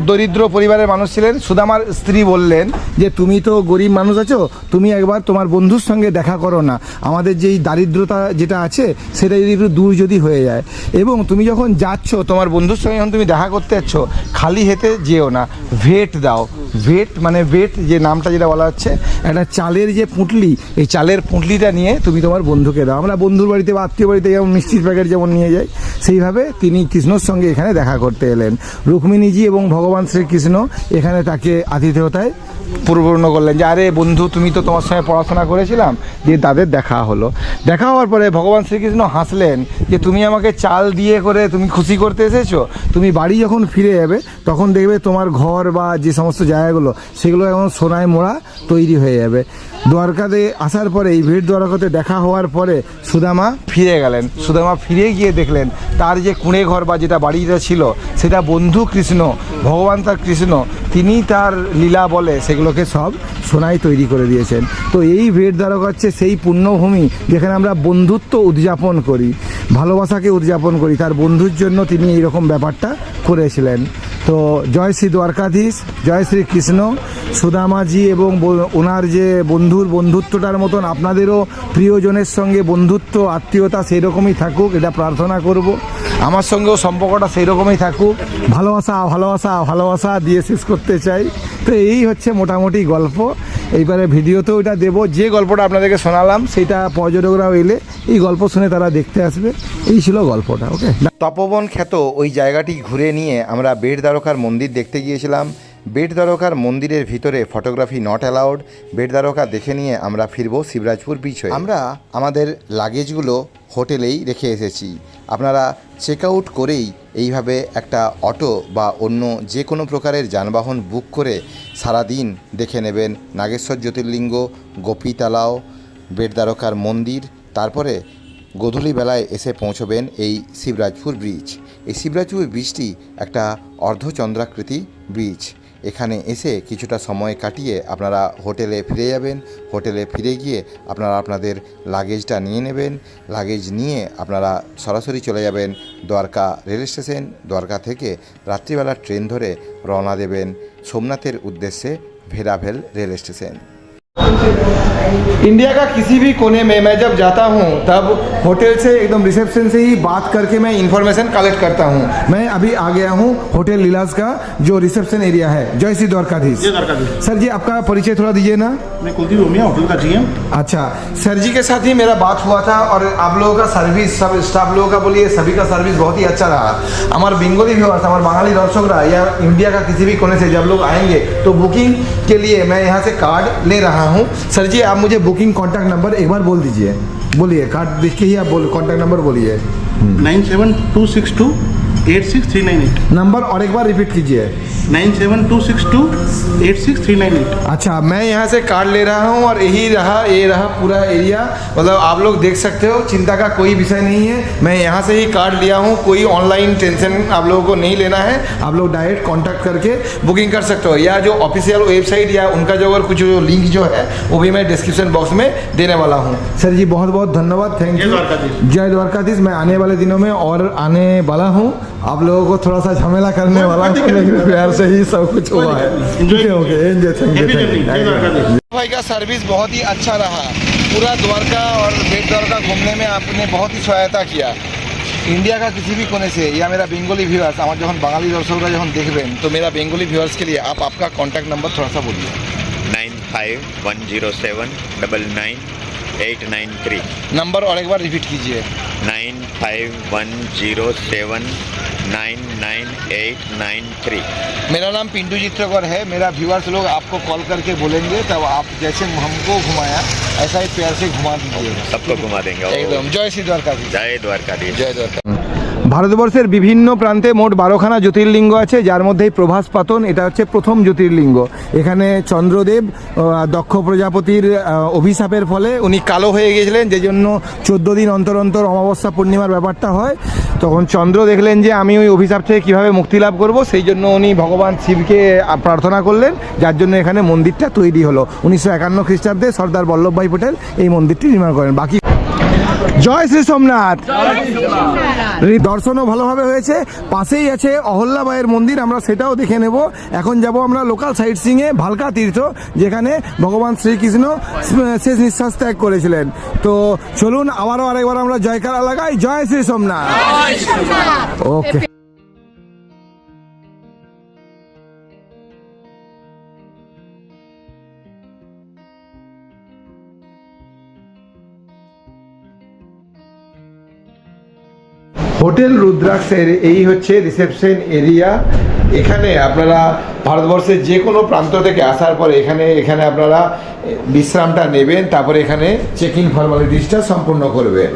দরিদ্র পরিবারের মানুষ ছিলেন। সুদামার স্ত্রী বললেন যে তুমি তো গরিব মানুষ আছো, তুমি একবার তোমার বন্ধুর সঙ্গে দেখা করো না, আমাদের যেই দারিদ্রতা যেটা আছে সেটা যদি একটু দূর যদি হয়ে যায়, এবং তুমি যখন যাচ্ছ তোমার বন্ধুর সঙ্গে যখন তুমি দেখা করতে যাচ্ছ, খালি হেতে যেও না, ভেট দাও। ভেট মানে ভেট যে নামটা যেটা বলা হচ্ছে, একটা চালের যে পুঁটলি, এই চালের পুঁটলিটা নিয়ে তুমি তোমার বন্ধুকে দাও। আমরা বন্ধুর বাড়িতে বা আত্মীয় বাড়িতে যেমন মিষ্টির প্যাকেট যেমন নিয়ে যাই, সেইভাবে তিনি কৃষ্ণর সঙ্গে এখানে দেখা করতে এলেন। রুক্মিণীজি এবং ভগবান শ্রীকৃষ্ণ এখানে তাকে আতিথেয়তায় পূর্ণ করলেন যে আরে বন্ধু, তুমি তো তোমার সঙ্গে পড়াশোনা করেছিলাম। দিয়ে তাদের দেখা হলো। দেখা হওয়ার পরে ভগবান শ্রীকৃষ্ণ হাসলেন যে তুমি আমাকে চাল দিয়ে করে তুমি খুশি করতে এসেছো, তুমি বাড়ি যখন ফিরে যাবে তখন দেখবে তোমার ঘর বা যে সমস্ত জায়গাগুলো, সেগুলো এখন সোনায় মোড়া তৈরি হয়ে যাবে। দ্বারকাতে আসার পরে, এই বেট দ্বারকাতে দেখা হওয়ার পরে সুদামা ফিরে গেলেন। সুদামা ফিরে গিয়ে দেখলেন তার যে কুঁড়ে ঘর বা যেটা বাড়িটা ছিল, সেটা বন্ধু কৃষ্ণ, ভগবান তার কৃষ্ণ, তিনি তার লীলা বলে সেগুলোকে সব সোনায় তৈরি করে দিয়েছেন। তো এই বেট দ্বারকা হচ্ছে সেই পুণ্যভূমি যেখানে আমরা বন্ধুত্ব উদযাপন করি, ভালোবাসাকে উদযাপন করি। তার বন্ধুর জন্য তিনি এইরকম ব্যাপারটা করেছিলেন। তো জয় শ্রী দ্বারকাধীশ, জয় শ্রী কৃষ্ণ। সুদামাজি এবং ওনার যে বন্ধুর বন্ধুত্বটার মতন আপনাদেরও প্রিয়জনের সঙ্গে বন্ধুত্ব, আত্মীয়তা সেই রকমই থাকুক, এটা প্রার্থনা করব। আমার সঙ্গেও সম্পর্কটা সেই রকমই থাকুক, ভালোবাসা ভালোবাসা ভালোবাসা দিয়ে শেষ করতে চাই। তো এই হচ্ছে মোটামুটি গল্প। এইবারে ভিডিওতেও এটা দেবো, যে গল্পটা আপনাদেরকে শোনালাম সেটা পর্যটকরাও এলে এই গল্প শুনে তারা দেখতে আসবে। এই ছিল গল্পটা। ওকে,
তপবন খ্যাত ওই জায়গাটি ঘুরে নিয়ে আমরা বেট দ্বারকার মন্দির দেখতে গিয়েছিলাম। বেট দ্বারকার মন্দিরের ভিতরে photography not allowed. Bet Dwarka দেখে নিয়ে আমরা ফিরবো শিবরাজপুর বিচ হয়ে। আমরা আমাদের লাগেজগুলো হোটেলেই রেখে এসেছি। আপনারা চেক আউট করেই এইভাবে একটা অটো বা অন্য যে কোনো প্রকারের যানবাহন বুক করে সারাদিন দেখে নেবেন নাগেশ্বর জ্যোতির্লিঙ্গ, গোপীতালাও, বেট দ্বারকার মন্দির। তারপরে গোধূলি বেলায় এসে পৌঁছবেন এই শিবরাজপুর ব্রিজ। এই শিবরাজপুর ব্রিজটি একটা অর্ধচন্দ্রাকৃতি ব্রিজ। এখানে এসে কিছুটা সময় কাটিয়ে আপনারা হোটেলে ফিরে যাবেন। হোটেলে ফিরে গিয়ে আপনারা আপনাদের লাগেজটা নিয়ে নেবেন। লাগেজ নিয়ে আপনারা সরাসরি চলে যাবেন দ্বারকা রেল স্টেশন। দ্বারকা থেকে রাত্রিবেলা ট্রেন ধরে রওনা দেবেন সোমনাথের उद्देश्य भेराभेल रेल स्टेशन।
इंडिया का किसी भी कोने में मैं जब जाता हूँ तब होटल से एकदम रिसेप्शन से ही बात करके मैं इंफॉर्मेशन कलेक्ट करता हूँ। मैं अभी आ गया हूँ होटल लीलास का जो रिसेप्शन एरिया है। जय श्री द्वारकाधीश। सर जी आपका परिचय थोड़ा दीजिए ना।
मैं कुलदीप रोमिया, होटल का जीएम।
अच्छा सर जी के साथ ही मेरा बात हुआ था और आप लोगों का सर्विस, सब स्टाफ लोगों का बोलिए सभी का सर्विस बहुत ही अच्छा रहा। हमारे बेंगोली व्यूअर्स, हमारे बंगाली दर्शकरा या इंडिया का किसी भी कोने से जब लोग आएंगे तो बुकिंग के लिए मैं यहाँ से कार्ड ले रहा हूँ। सर जी आप मुझे बुकिंग कॉन्टैक्ट नंबर एक बार बोल दीजिए। बोलिए, कार्ड देख के ही आप कॉन्टैक्ट नंबर बोलिए।
9726286398।
नंबर और एक बार रिपीट कीजिए।
9726286398।
अच्छा, मैं यहाँ से कार्ड ले रहा हूँ और यही रहा, ये रहा पूरा एरिया। मतलब आप लोग देख सकते हो, चिंता का कोई विषय नहीं है। मैं यहाँ से ही कार्ड लिया हूँ, कोई ऑनलाइन टेंशन आप लोगों को नहीं लेना है। आप लोग डायरेक्ट कांटेक्ट करके बुकिंग कर सकते हो, या जो ऑफिशियल वेबसाइट या उनका जो अगर कुछ जो लिंक जो है वो भी मैं डिस्क्रिप्शन बॉक्स में देने वाला हूँ। सर जी बहुत बहुत धन्यवाद, थैंक यू। जय द्वारकाधीश। मैं आने वाले दिनों में और आने वाला हूँ। आप लोगों को थोड़ा सा झमेला करने वाला हूँ, लेकिन प्यार से ही सब कुछ हुआ है। Okay, enjoy, thank you. भाई का सर्विस बहुत ही अच्छा रहा। पूरा द्वारका और बेट द्वारका घूमने में आपने बहुत ही सहायता किया। इंडिया का किसी भी कोने से या मेरा बेंगोली व्यूअर्स, আমার যখন বাঙালি দর্শকরা যখন দেখবেন তো मेरा बेंगोली व्यूअर्स के लिए आप आपका कॉन्टैक्ट नंबर थोड़ा सा बोलिए।
9510799893।
नंबर और एक बार रिपीट कीजिए।
9510799893।
मेरा नाम पिंटू चित्रकर है। मेरा व्यूअर्स लोग आपको कॉल करके बोलेंगे, तब आप जैसे हमको घुमाया ऐसा ही प्यार से घुमा दीजिएगा।
सबको घुमा देंगे
एकदम। जय श्री द्वारकाधीश।
जय द्वारकाधीश।
जय द्वारका। ভারতবর্ষের বিভিন্ন প্রান্তে মোট 12খানা জ্যোতির্লিঙ্গ আছে, যার মধ্যে প্রভাস পাতন এটা হচ্ছে প্রথম জ্যোতির্লিঙ্গ। এখানে চন্দ্রদেব দক্ষ প্রজাপতির অভিশাপের ফলে উনি কালো হয়ে গিয়েছিলেন, যে জন্য 14 দিন অন্তর অন্তর অমাবস্যা পূর্ণিমার ব্যাপারটা হয়। তখন চন্দ্র দেখলেন যে আমি ওই অভিশাপ থেকে কীভাবে মুক্তি লাভ করব, সেই জন্য উনি ভগবান শিবকে প্রার্থনা করলেন, যার জন্য এখানে মন্দিরটা তৈরি হলো। 1951 খ্রিস্টাব্দে সর্দার বল্লভভাই পটেল এই মন্দিরটি নির্মাণ করেন। বাকি জয় শ্রী সোমনাথ। দর্শনও ভালোভাবে হয়েছে। পাশেই আছে অহল্যাবাইয়ের মন্দির, আমরা সেটাও দেখে নেব। এখন যাব আমরা লোকাল সাইট সিংয়ে ভালকা তীর্থ, যেখানে ভগবান শ্রীকৃষ্ণ শেষ নিঃশ্বাস ত্যাগ করেছিলেন। তো চলুন আবারও আরেকবার আমরা জয়কারা লাগাই, জয় শ্রী সোমনাথ। ওকে। হোটেল রুদ্রাক্ষের এই হচ্ছে রিসেপশন এরিয়া। এখানে আপনারা ভারতবর্ষের যে কোনো প্রান্ত থেকে আসার পরে এখানে আপনারা বিশ্রামটা নেবেন, তারপরে এখানে চেক ইন ফর্মালিটিসটা সম্পূর্ণ করবেন।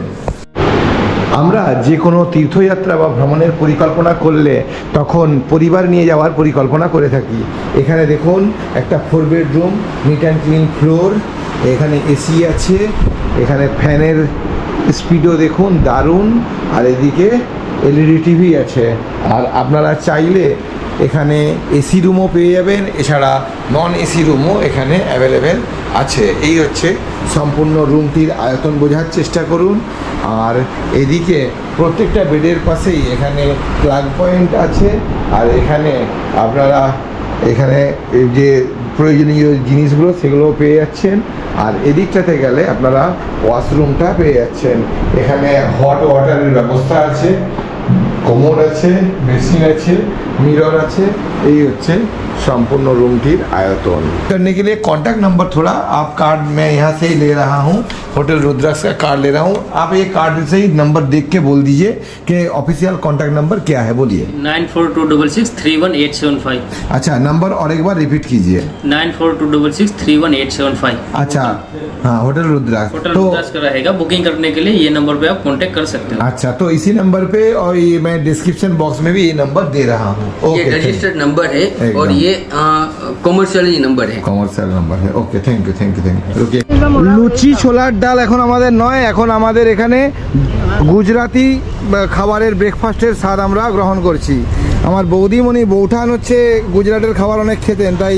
আমরা যে কোনো তীর্থযাত্রা বা ভ্রমণের পরিকল্পনা করলে তখন পরিবার নিয়ে যাওয়ার পরিকল্পনা করে থাকি। এখানে দেখুন একটা 4 bedroom, neat and clean floor, এখানে এসি আছে, এখানে ফ্যানের স্পিডও দেখুন দারুণ, আর এদিকে এলইডি টিভি আছে। আর আপনারা চাইলে এখানে এসি রুমও পেয়ে যাবেন, এছাড়া নন এসি রুমও এখানে অ্যাভেলেবেল আছে। এই হচ্ছে সম্পূর্ণ রুমটির আয়তন বোঝার চেষ্টা করুন। আর এদিকে প্রত্যেকটা বেডের পাশেই এখানে প্লাগ পয়েন্ট আছে, আর এখানে আপনারা এখানে যে প্রয়োজনীয় জিনিসগুলো সেগুলো পেয়ে যাচ্ছেন। আর এদিকটাতে গেলে আপনারা ওয়াশরুমটা পেয়ে যাচ্ছেন। এখানে হট ওয়াটারের ব্যবস্থা আছে। কোমোড আছে, বেসিন আছে, মিরর আছে। এই হচ্ছে संपूर्ण रूम की आयतन। करने के लिए कॉन्टैक्ट नंबर थोड़ा आप कार्ड मैं यहाँ से ही ले रहा हूँ, होटल रुद्राक्ष का कार्ड ले रहा हूँ। आप ये कार्ड से ही नंबर देख के बोल दीजिए कि ऑफिशियल कॉन्टैक्ट नंबर क्या है, बोलिए।
9426631875।
अच्छा, नंबर और एक बार रिपीट कीजिए।
9426631875।
अच्छा हाँ, होटल रुद्राक्ष।
होटल
तो
रुद्राक्ष का रहेगा। बुकिंग करने के लिए ये नंबर पे आप कांटेक्ट कर सकते हो।
अच्छा, तो इसी नंबर पे, और ये मैं डिस्क्रिप्शन बॉक्स में भी ये नंबर दे रहा हूँ।
ये
ओके,
रजिस्टर्ड नंबर है और
एकदम।
ये কমার্শিয়াল নাম্বার है।
কমার্শিয়াল নাম্বার হ্যাঁ, okay, thank you thank you thank you. Okay, লুচি ছোলার ডাল এখন আমাদের নয়, এখন আমাদের এখানে গুজরাটি খাবারের ব্রেকফাস্টের স্বাদ আমরা গ্রহণ করছি। আমার বৌদিমণি বৌঠান হচ্ছে গুজরাটের খাবার অনেক খেতেন, তাই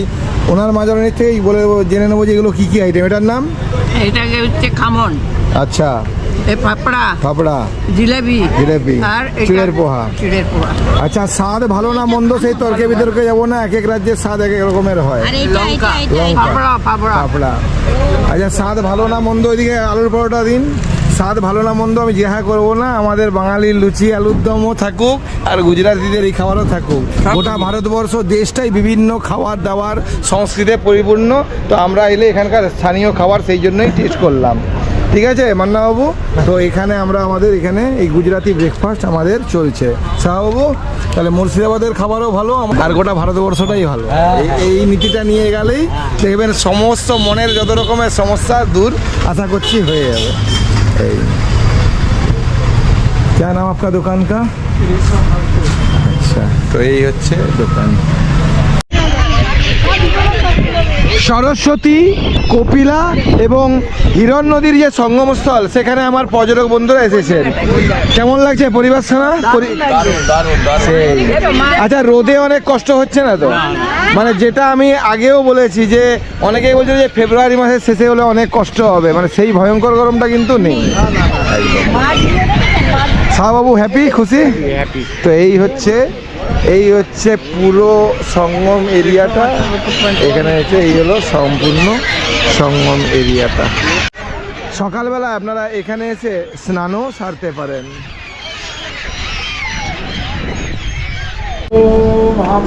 ওনার মাঝামাঝি থেকেই বলে জেনে নেবো যে এগুলো কী কী আইটেম। এটার নাম
এটাকে হচ্ছে খামন,
আচ্ছা,
এই পাপড়া,
ফাফড়া,
জিলেবি,
জিলেপি,
আর এটা
চিড়ের পোহা।
চিড়ের পোহা।
আচ্ছা, স্বাদ ভালো না মন্দ সেই তর্কে বিতর্কে যাবো না, এক এক রাজ্যের স্বাদ এক এক রকমের হয়।
লঙ্কা, পাপড়া, পাপড়া।
পাপড়া। আচ্ছা, স্বাদ ভালো না মন্দ, ওইদিকে আলুর পরোটা দিন। স্বাদ ভালো না মন্দ আমি জিজ্ঞাসা করবো না, আমাদের বাঙালির লুচি আলুর দমও থাকুক আর গুজরাটিদের এই খাবারও থাকুক। গোটা ভারতবর্ষ দেশটাই বিভিন্ন খাবার দাবার সংস্কৃতিতে পরিপূর্ণ, তো আমরা এলে এখানকার স্থানীয় খাবার সেই জন্যই টেস্ট করলাম। ঠিক আছে মান্নাবাবু, তো এখানে আমরা আমাদের এখানে এই গুজরাটি ব্রেকফাস্ট আমাদের চলছে। শাহবাবু, তাহলে মুর্শিদাবাদের খাবারও ভালো আর গোটা ভারতবর্ষটাই ভালো। এই নীতিটা নিয়ে গেলেই দেখবেন সমস্ত মনের যত রকমের সমস্যা দূর আশা করছি হয়ে যাবে। এই क्या नाम आपका दुकान का? अच्छा, तो এই হচ্ছে দোকান। সরস্বতী, কপিলা এবং হিরণ নদীর যে সঙ্গমস্থল, সেখানে আমার পর্যটক বন্ধুরা এসেছেন। কেমন লাগছে পরিবেশ ছাড়া? সেই। আচ্ছা, রোদে অনেক কষ্ট হচ্ছে না তো? মানে যেটা আমি আগেও বলেছি যে অনেকেই বলছে যে ফেব্রুয়ারি মাসের শেষে হলে অনেক কষ্ট হবে, মানে সেই ভয়ঙ্কর গরমটা কিন্তু নেই। শাহবাবু হ্যাপি, খুশি? তো এই হচ্ছে পুরো সঙ্গম এরিয়াটা। এখানে হচ্ছে এই হলো সম্পূর্ণ সঙ্গম এরিয়াটা। সকালবেলা আপনারা এখানে এসে স্নানও সারতে পারেন।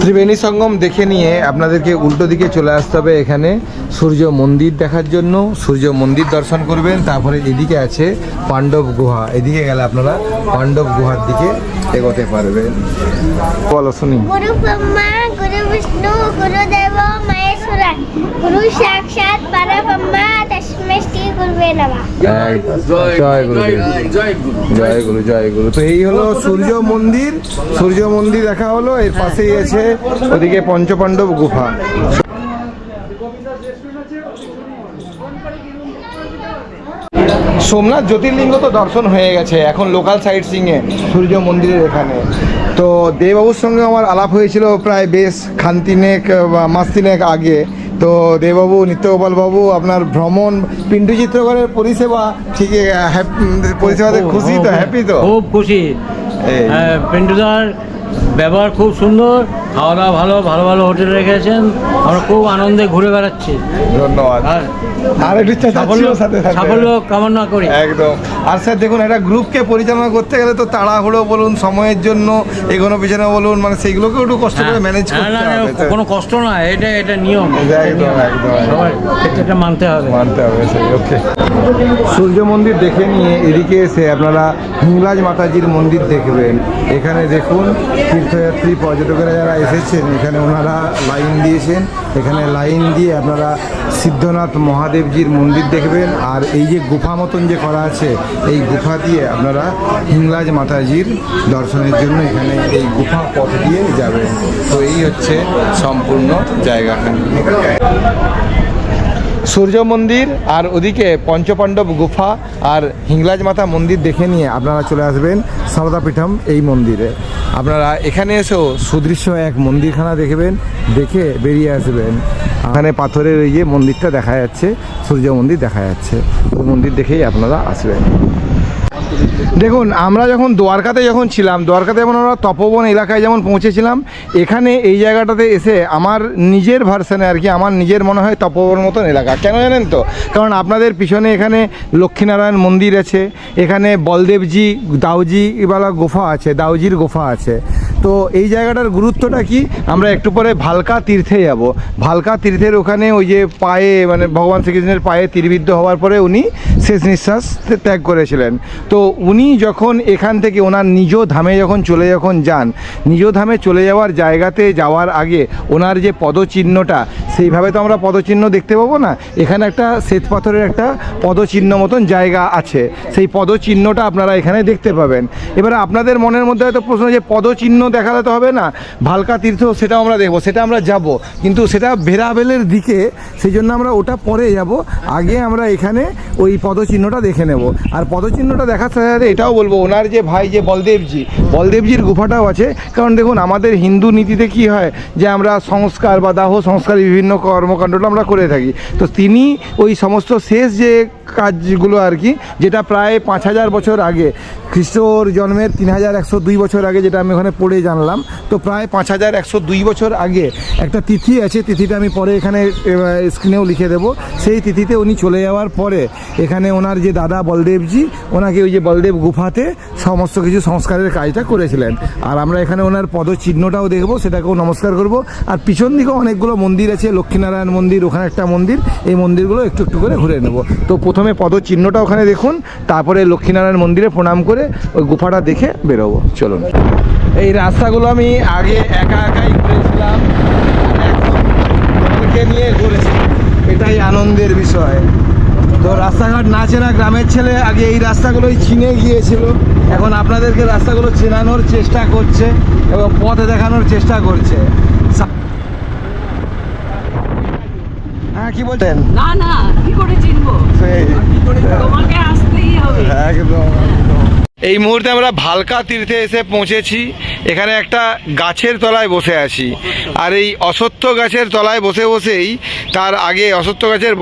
ত্রিবেণী সঙ্গম দেখে নিয়ে আপনাদেরকে উল্টো দিকে চলে আসতে হবে এখানে সূর্য মন্দির দেখার জন্য। সূর্য মন্দির দর্শন করবেন, তারপরে এদিকে আছে পাণ্ডব গুহা। এদিকে গেলে আপনারা পাণ্ডব গুহার দিকে এগোতে পারবেন। বলো শুনি।
গুরু ব্রহ্মা, গুরু বিষ্ণু, গুরুদেব মহেশ্বরা, গুরু সাক্ষাৎ পরব্রহ্মা, তস্मै শ্রী গুরুবে নমঃ।
জয় গুরু, জয় গুরু, জয় গুরু। তো এই হলো সূর্য মন্দির। সূর্য মন্দির দেখা হলো, এর পাশেই আছে ওদিকে পঞ্চপাণ্ডব গুহা। সোমনাথ জ্যোতির্লিঙ্গ তো দর্শন হয়ে গেছে, এখন লোকাল সাইট সিইংয়ে সূর্য মন্দিরের এখানে। তো দেববাবুর সঙ্গে আমার আলাপ হয়েছিল প্রায় বেশ খানতিনেক বা মাস তিনেক আগে। তো দেববাবু, নিত্যগোপাল বাবু, আপনার ভ্রমণ পিন্টু চিত্রকরের পরিষেবা ঠিক পরিষেবাতে খুশি তো, হ্যাপি তো?
খুব খুশি। পিন্টুদার ব্যবহার খুব সুন্দর, খাওয়া দাওয়া ভালো, ভালো ভালো হোটেল রেখেছেন, আমরা খুব আনন্দে ঘুরে বেড়াচ্ছি।
ধন্যবাদ। আর একটু
সাফল্য কামনা করি।
একদম। আর স্যার দেখুন, একটা গ্রুপকে পরিচালনা করতে গেলে তো তাড়াহুড়ো বলুন, সময়ের জন্য এগোনো পিছনে বলুন, মানে সেইগুলোকে একটু কষ্ট করে ম্যানেজ করতে হবে।
কোনো কষ্ট না, এটা নিয়ম।
একদম একদম
সবাই এটা মানতে হবে।
সেই। ওকে, সূর্য মন্দির দেখে নিয়ে এদিকে এসে আপনারা হিংলাজ মাতাজির মন্দির দেখবেন। এখানে দেখুন তীর্থযাত্রী পর্যটকেরা যারা এসেছেন এখানে ওনারা লাইন দিয়েছেন। এখানে লাইন দিয়ে আপনারা সিদ্ধনাথ মহাদেবজির মন্দির দেখবেন। আর এই যে গুফা মতন যে করা আছে, এই গুফা দিয়ে আপনারা হিংলাজ মাতাজির দর্শনের জন্য এখানে এই গুফা পথ দিয়ে যাবেন। তো এই হচ্ছে সম্পূর্ণ জায়গাখানি। সূর্য মন্দির আর ওদিকে পঞ্চপাণ্ডব গুফা আর হিংলাজ মাতা মন্দির দেখে নিয়ে আপনারা চলে আসবেন সারদাপীঠম এই মন্দিরে। আপনারা এখানে এসেও সুদৃশ্য এক মন্দিরখানা দেখবেন, দেখে বেরিয়ে আসবেন। এখানে পাথরের ওই যে মন্দিরটা দেখা যাচ্ছে, সূর্য মন্দির দেখা যাচ্ছে, ওই মন্দির দেখেই আপনারা আসবেন। দেখুন আমরা যখন দ্বারকাতে ছিলাম, দ্বারকাতে যেমন আমরা তপবন এলাকায় যেমন পৌঁছেছিলাম, এখানে এই জায়গাটাতে এসে আমার নিজের ভার্সনে আর কি, আমার নিজের মনে হয় তপবন মতন এলাকা। কেন জানেন তো? কারণ আপনাদের পিছনে এখানে লক্ষ্মীনারায়ণ মন্দির আছে, এখানে বলদেবজি দাউজিওয়ালা গুফা আছে, দাউজির গুফা আছে। তো এই জায়গাটার গুরুত্বটা কি, আমরা একটু পরে ভালকা তীর্থে যাব। ভালকা তীর্থের ওখানে ওই যে পায়ে মানে ভগবান শ্রীকৃষ্ণের পায়ে তীরবিদ্ধ হওয়ার পরে উনি শেষ নিঃশ্বাস ত্যাগ করেছিলেন। তো উনি যখন এখান থেকে ওনার নিজ ধামে যখন যান, নিজ ধামে চলে যাওয়ার জায়গাতে যাওয়ার আগে ওনার যে পদচিহ্নটা, সেইভাবে তো আমরা পদচিহ্ন দেখতে পাবো না, এখানে একটা শ্বেত পাথরের একটা পদচিহ্ন মতন জায়গা আছে, সেই পদচিহ্নটা আপনারা এখানে দেখতে পাবেন। এবারে আপনাদের মনের মধ্যে হয়তো প্রশ্ন যে পদচিহ্ন দেখালে তো হবে না, ভালকা তীর্থ সেটাও আমরা দেখবো, সেটা আমরা যাব, কিন্তু সেটা ভেরাবেলের দিকে, সেই জন্য আমরা ওটা পরে যাব। আগে আমরা এখানে ওই পদচিহ্নটা দেখে নেব। আর পদচিহ্নটা দেখার সাথে সাথে এটাও বলবো, ওনার যে ভাই যে বলদেবজির গুফাটাও আছে। কারণ দেখুন আমাদের হিন্দু নীতিতে কি হয় যে আমরা সংস্কার বা দাহ সংস্কার বিভিন্ন কর্মকাণ্ডটা আমরা করে থাকি। তো তিনি ওই সমস্ত শেষ যে কাজগুলো আর কি, যেটা প্রায় 5000 বছর আগে, খ্রিস্টর জন্মের 3102 বছর আগে, যেটা আমি ওখানে পড়ে জানলাম, তো প্রায় 5102 বছর আগে একটা তিথি আছে, তিথিটা আমি পরে এখানে স্ক্রিনেও লিখে দেবো। সেই তিথিতে উনি চলে যাওয়ার পরে এখানে ওনার যে দাদা বলদেবজি ওনাকে ওই যে বলদেব গুফাতে সমস্ত কিছু সংস্কারের কাজটা করেছিলেন। আর আমরা এখানে ওনার পদচিহ্নটাও দেখবো, সেটাকেও নমস্কার করব। আর পিছন দিকেও অনেকগুলো মন্দির আছে, লক্ষ্মীনারায়ণ মন্দির, ওখানে একটা মন্দির, এই মন্দিরগুলো একটু একটু করে ঘুরে নেব। তো প্রথমে পদচিহ্নটা ওখানে দেখুন, তারপরে লক্ষ্মীনারায়ণ মন্দিরে প্রণাম করে ওই গুফাটা দেখে বেরোবো। চলুন। এই রাস্তাগুলো আমি আগে একাই ঘুরেছিলাম, এখন তোমাদেরকে নিয়ে ঘুরেছি, এটাই আনন্দের বিষয়। তো রাস্তাঘাট না চেনা গ্রামের ছেলে আগে এই রাস্তাগুলোই চিনে গিয়েছিল, এখন আপনাদেরকে রাস্তাগুলো চেনানোর চেষ্টা করছে এবং পথ দেখানোর চেষ্টা করছে। হ্যাঁ, কি বলছেন?
না না, কি করে চিনবো? তোমাকে আসতেই হবে।
একদম। এই মুহূর্তে আমরা ভালকা তীর্থে এসে পৌঁছেছি। এখানে একটা গাছের তলায় বসে আছি, আর এই অশ্বত্থ গাছের তলায় বসেই তার আগে অশ্বত্থ গাছের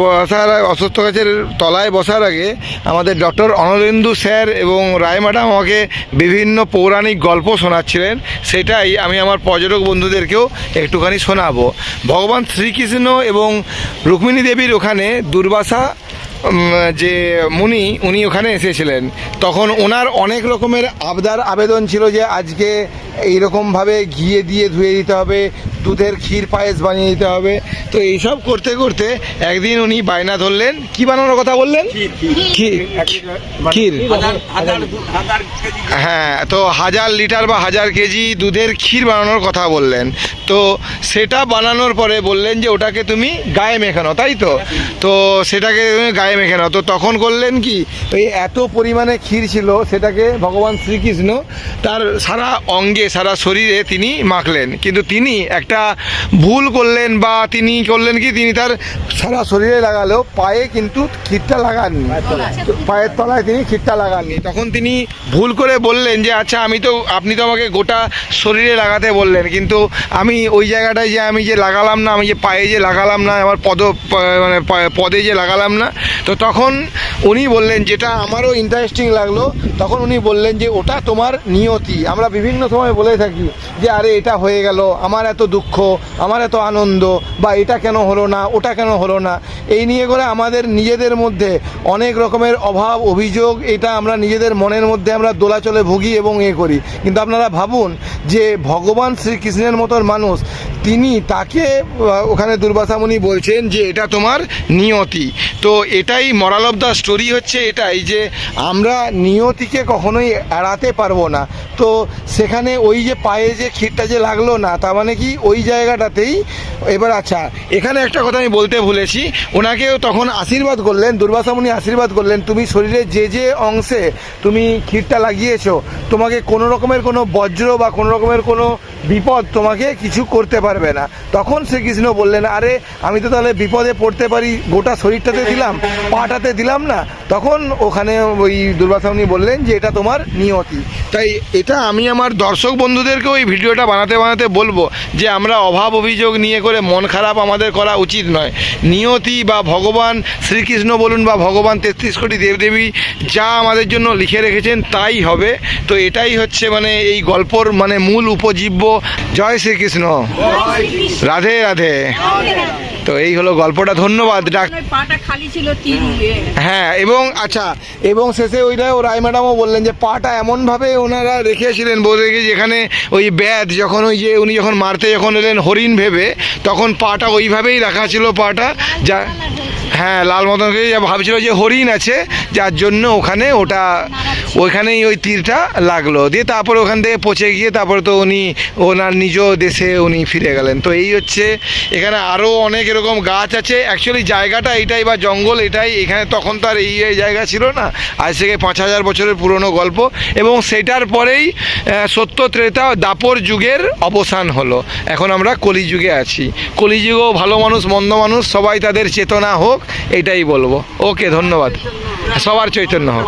তলায় বসার আগে আমাদের ডক্টর অনলেন্দু স্যার এবং রায় ম্যাডাম আমাকে বিভিন্ন পৌরাণিক গল্প শোনাচ্ছিলেন, সেটাই আমি আমার পর্যটক বন্ধুদেরকেও একটুখানি শোনাবো। ভগবান শ্রীকৃষ্ণ এবং রুক্মিণী দেবীর ওখানে দুর্বাসা যে মুনি, উনি ওখানে এসেছিলেন, তখন ওনার অনেক রকমের আবেদন ছিল যে আজকে এইরকমভাবে ঘিয়ে দিয়ে ধুয়ে দিতে হবে, দুধের ক্ষীর পায়েস বানিয়ে দিতে হবে। তো এইসব করতে করতে একদিন উনি বায়না ধরলেন, কি বানানোর কথা বললেন? ক্ষীর। হ্যাঁ, তো 1000 লিটার বা 1000 কেজি দুধের ক্ষীর বানানোর কথা বললেন। তো সেটা বানানোর পরে বললেন যে ওটাকে তুমি গায়ে মেখানো, তাই তো? তো সেটাকে তুমি গায়ে মেখে নাও। তো তখন করলেন কি, ওই এত পরিমাণে ক্ষীর ছিল, সেটাকে ভগবান শ্রীকৃষ্ণ তার সারা অঙ্গে সারা শরীরে তিনি মাখলেন। কিন্তু তিনি একটা ভুল করলেন, বা তিনি করলেন কি, তিনি তার সারা শরীরে লাগালেও পায়ে কিন্তু ক্ষীরটা লাগাননি, পায়ের তলায় তিনি ক্ষীরটা লাগাননি। তখন তিনি ভুল করে বললেন যে আচ্ছা আপনি তো আমাকে গোটা শরীরে লাগাতে বললেন, কিন্তু আমি ওই জায়গাটায় যে আমি যে লাগালাম না, আমি যে পায়ে যে লাগালাম না, আমার পদে যে লাগালাম না। তো তখন উনি বললেন, যেটা আমারও ইন্টারেস্টিং লাগলো, তখন উনি বললেন যে ওটা তোমার নিয়তি। আমরা বিভিন্ন সময় বলে থাকি যে আরে এটা হয়ে গেল, আমার এত দুঃখ, আমার এত আনন্দ, বা এটা কেন হলো না, ওটা কেন হলো না, এই নিয়ে করে আমাদের নিজেদের মধ্যে অনেক রকমের অভাব অভিযোগ, এটা আমরা নিজেদের মনের মধ্যে আমরা দোলাচলে ভুগি এবং করি। কিন্তু আপনারা ভাবুন যে ভগবান শ্রীকৃষ্ণের মতন মানুষ, তিনি তাকে ওখানে দুর্বাসা মুনি বলছেন যে এটা তোমার নিয়তি। তো এটাই মরাল অফ দ্য স্টোরি হচ্ছে এটাই, যে আমরা নিয়তিকে কখনোই এড়াতে পারবো না। তো সেখানে ওই যে পায়ে যে ক্ষীরটা যে লাগলো না, তার মানে কি ওই জায়গাটাতেই এবার। আচ্ছা, এখানে একটা কথা আমি বলতে ভুলেছি, ওনাকেও তখন আশীর্বাদ করলেন, দুর্বাসা মুনি আশীর্বাদ করলেন, তুমি শরীরে যে যে অংশে তুমি ক্ষীরটা লাগিয়েছো, তোমাকে কোনো রকমের কোনো বজ্র বা কোনো রকমের কোনো বিপদ তোমাকে কিছু করতে পারে পারবে না। তখন শ্রীকৃষ্ণ বললেন, আরে আমি তো তাহলে বিপদে পড়তে পারি, গোটা শরীরটাতে দিলাম, পাটাতে দিলাম না। তখন ওখানে ওই দুর্বাসা মুনি বললেন যে এটা তোমার নিয়তি। তাই এটা আমি আমার দর্শক বন্ধুদেরকেও এই ভিডিওটা বানাতে বানাতে বলবো যে আমরা অভাব অভিযোগ নিয়ে করে মন খারাপ আমাদের করা উচিত নয়। নিয়তি বা ভগবান শ্রীকৃষ্ণ বলুন বা ভগবান 33 কোটি দেবদেবী যা আমাদের জন্য লিখে রেখেছেন তাই হবে। তো এটাই হচ্ছে মানে এই গল্পর মানে মূল উপজীব্য। জয় শ্রীকৃষ্ণ, রাধে রাধে। তো এই হলো গল্পটা। ধন্যবাদ।
পাটা খালি ছিল
হ্যাঁ, এবং আচ্ছা, এবং শেষে ওইটা ও রায় ম্যাডামও বললেন যে পাটা এমনভাবে ওনারা রেখেছিলেন, বলে যে যেখানে ওই ব্যাধ যখন ওই যে উনি যখন মারতে যখন এলেন হরিণ ভেবে, তখন পাটা ওইভাবেই রাখা ছিল, পাটা যা হ্যাঁ লাল মতন করে যা ভাবছিল যে হরিণ আছে, যার জন্য ওখানে ওইখানেই ওই তীরটা লাগলো। দিয়ে তারপর ওখান থেকে পচে গিয়ে তারপরে তো উনি ওনার নিজ দেশে উনি ফিরে গেলেন। তো এই হচ্ছে, এখানে আরও অনেক এরকম গাছ আছে। অ্যাকচুয়ালি জায়গাটা এইটাই বা জঙ্গল এটাই, এখানে তখন তো আর এই জায়গা ছিল না। আজ থেকে 5000 বছরের পুরনো গল্প। এবং সেটার পরেই সত্য ত্রেতা দাপর যুগের অবসান হলো। এখন আমরা কলিযুগে আছি। কলিযুগেও ভালো মানুষ মন্দ মানুষ সবাই তাদের চেতনা হোক, এটাই বলবো। ওকে, ধন্যবাদ। সবার চৈতন্য হোক।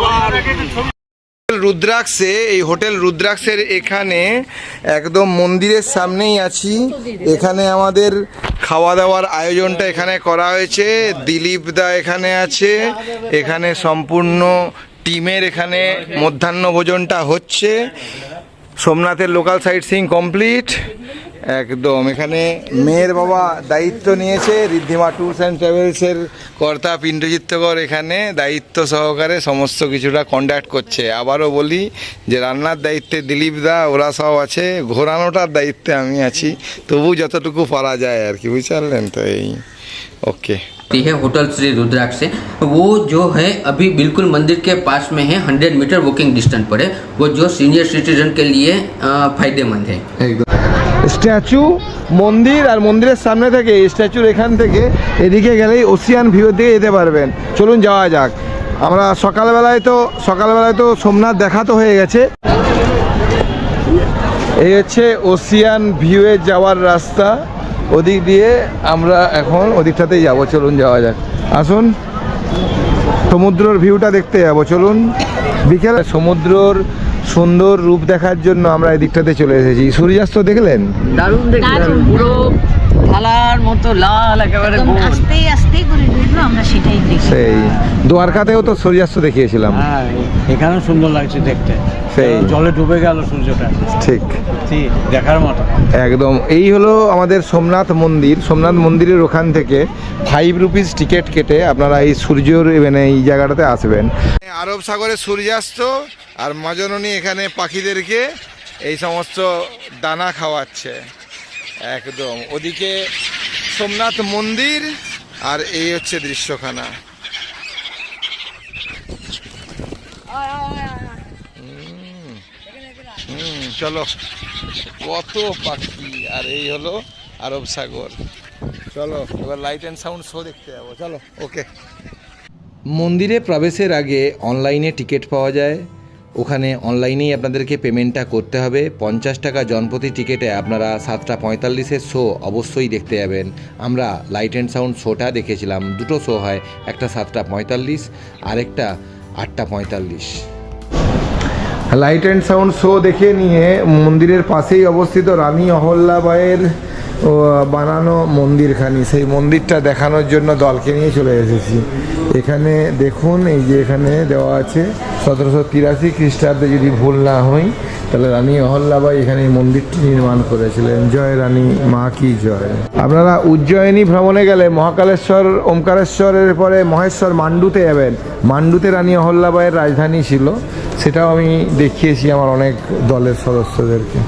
রুদ্রাক্ষে, এই হোটেল রুদ্রাক্ষের এখানে একদম মন্দিরের সামনেই আছি। এখানে আমাদের খাওয়া দাওয়ার আয়োজনটা এখানে করা হয়েছে। দিলীপ দা এখানে আছে, এখানে সম্পূর্ণ টিমের এখানে মধ্যাহ্ন ভোজনটা হচ্ছে। সোমনাথের লোকাল সাইট সিইং কমপ্লিট একদম। এখানে মেয়ের বাবা দায়িত্ব নিয়েছে, ঋদ্ধিমা ট্যুরস অ্যান্ড ট্রাভেলসের কর্তা পিন্টুচিত্তকর এখানে দায়িত্ব সহকারে সমস্ত কিছুটা কন্ডাক্ট করছে। আবারও বলি যে রান্নার দায়িত্বে দিলীপ দা ওরা সব আছে, ঘোরানোটার দায়িত্বে আমি আছি, তবু যতটুকু পারা যায় আর কি, বুঝতে পারলেন? তো এই ओके
है होटल श्री रुद्राक्ष से, वो जो है अभी बिल्कुल मंदिर के पास में है, 100 मीटर वॉकिंग डिस्टेंस पर है। वो जो सीनियर सिटीजन के लिए फायदेमंद है।
স্ট্যাচু মন্দির, আর মন্দিরের সামনে থেকে স্ট্যাচুর এখান থেকে এদিকে গেলেই ওসিয়ান ভিউর দিকে যেতে পারবেন। চলুন যাওয়া যাক। আমরা সকালবেলায় তো সোমনাথ দেখা তো হয়ে গেছে। এই হচ্ছে ওসিয়ান ভিউয়ে যাওয়ার রাস্তা, ওদিক দিয়ে আমরা এখন ওদিকটাতেই যাবো। চলুন যাওয়া যাক, আসুন সমুদ্রের ভিউটা দেখতে যাবো। চলুন, বিকেলে সমুদ্রর সুন্দর রূপ দেখার জন্য আমরা এই দিকটাতে চলে এসেছি। সূর্যাস্ত দেখলেন?
দারুণ দেখলেন, পুরো থালার মতো লাল একেবারে গোল।
আস্তে আস্তে করে ঢুকলো, আমরা সেটাই দেখি।
সেই দ্বারকাতেও তো সূর্যাস্ত দেখিয়েছিলাম।
হ্যাঁ, এখানেও সুন্দর লাগছে দেখতে।
সেই
জলে ডুবে গেল সূর্যটা,
ঠিক
দেখার মতো
একদম। এই হলো আমাদের সোমনাথ মন্দির। সোমনাথ মন্দিরের ওখান থেকে 5 রুপিস টিকিট কেটে আপনারা এই সূর্যর মানে এই জায়গাটাতে আসবেন। আরব সাগরের সূর্যাস্ত, আর মাজননী এখানে পাখিদেরকে এই সমস্ত দানা খাওয়াচ্ছে একদম। ওদিকে সোমনাথ মন্দির, আর এই হচ্ছে দৃশ্যখানা। চলো, কত পাখি, আর এই হলো আরব সাগর। চলো এবার লাইট অ্যান্ড সাউন্ড শো দেখতে যাবো। চলো, ওকে।
মন্দিরে প্রবেশের আগে অনলাইনে টিকিট পাওয়া যায়। ওখানে অনলাইনেই আপনাদেরকে পেমেন্টটা করতে হবে। 50 টাকা জনপ্রতি টিকিটে আপনারা 7:45 শো অবশ্যই দেখতে যাবেন। আমরা লাইট অ্যান্ড সাউন্ড শোটা দেখেছিলাম। দুটো শো হয়, একটা 7:45 আরেকটা 8:45।
লাইট অ্যান্ড সাউন্ড শো দেখে নিয়ে মন্দিরের পাশেই অবস্থিত রানী অহল্যাবাইয়ের বানানো মন্দিরখানি, সেই মন্দিরটা দেখানোর জন্য দলকে নিয়ে চলে এসেছি। এখানে দেখুন, এই যে এখানে দেওয়া আছে 1783 খ্রিস্টাব্দে, যদি ভুল না হই, তাহলে রানী অহল্যাবাই এখানে এই মন্দিরটি নির্মাণ করেছিলেন। জয় রানী মা কি জয়। আপনারা উজ্জয়িনী ভ্রমণে গেলে মহাকালেশ্বর, ওমকারেশ্বরের পরে মহেশ্বর, মান্ডুতে যাবেন। মান্ডুতে রানী অহল্যাবাইয়ের রাজধানী ছিল, সেটাও আমি দেখিয়েছি আমার অনেক দলের সদস্যদেরকে।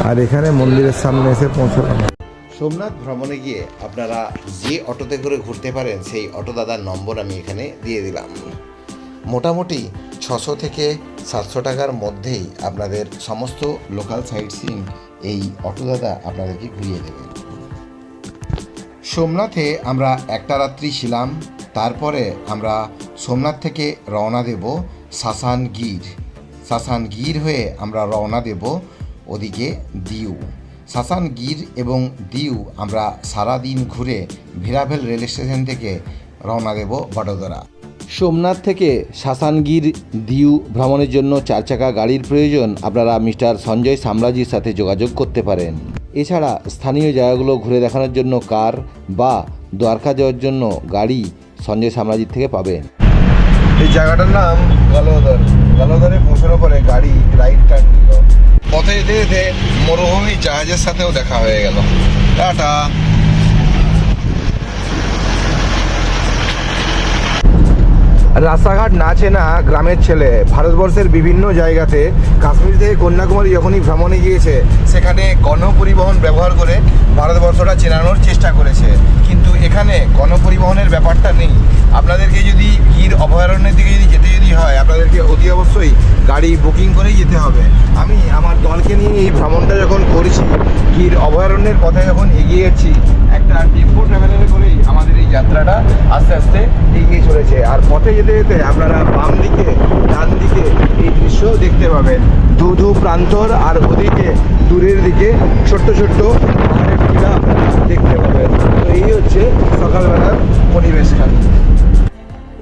আর এখানে মন্দিরের সামনে এসে পৌঁছলাম।
সোমনাথ ভ্রমণে গিয়ে আপনারা যে অটোতে করে ঘুরতে পারেন সেই অটো দাদার নম্বর আমি এখানে দিয়ে দিলাম। মোটামুটি 600 থেকে 700 টাকার মধ্যেই আপনাদের সমস্ত লোকাল সাইট সিইং এই অটো দাদা আপনাদেরকে ঘুরিয়ে দেবে। সোমনাথে আমরা একটা রাত্রি ছিলাম। তারপরে আমরা সোমনাথ থেকে রওনা দেব শাসানগীর হয়ে আমরা রওনা দেব ওদিকে দিউ। সাসান গির এবং দিউ আমরা সারা দিন ঘুরে ভেরাভেল রেল স্টেশন থেকে রওনা দেব বড়োদরা। সোমনাথ থেকে সাসানগির দিউ ভ্রমণের জন্য 4 চাকা গাড়ির প্রয়োজন আপনারা মিস্টার সঞ্জয় সামরাজির সাথে যোগাযোগ করতে পারেন। এছাড়া স্থানীয় জায়গাগুলো ঘুরে দেখানোর জন্য কার বা দ্বারকা যাওয়ার জন্য গাড়ি সঞ্জয় সামরাজির থেকে পাবেন।
এই জায়গাটার নাম গালোদর। গালোদরে পৌঁছানোর পরে গাড়ি রাইট টার্ন নিল। পথে যেতে যেতে মরুভূমি জাহাজের সাথেও দেখা হয়ে গেল। টাটা। রাস্তাঘাট না চেনা গ্রামের ছেলে ভারতবর্ষের বিভিন্ন জায়গাতে কাশ্মীর থেকে কন্যাকুমারী যখনই ভ্রমণে গিয়েছে সেখানে গণপরিবহন ব্যবহার করে ভারতবর্ষটা চেনানোর চেষ্টা করেছে, কিন্তু এখানে গণপরিবহনের ব্যাপারটা নেই। আপনাদেরকে যদি গির অভয়ারণ্যের দিকে যেতে হয় আপনাদেরকে অতি অবশ্যই গাড়ি বুকিং করেই যেতে হবে। আমি আমার দলকে নিয়ে এই ভ্রমণটা যখন করেছি, গির অভয়ারণ্যের পথে যখন এগিয়ে যাচ্ছি, একটা টেম্পো ট্রাভেলারে করেই আমাদের এই যাত্রাটা আস্তে আস্তে এগিয়ে চলেছে। আর পথে যেতে যেতে আপনারা বাম দিকে ডান দিকে এই দৃশ্য দেখতে পাবেন, ধু প্রান্তর, আর ওদিকে দূরের দিকে ছোট্ট ছোট্ট পাহাড়ের টিলা দেখতে পাবেন। তো এই হচ্ছে সকালবেলার পরিবেশখানি।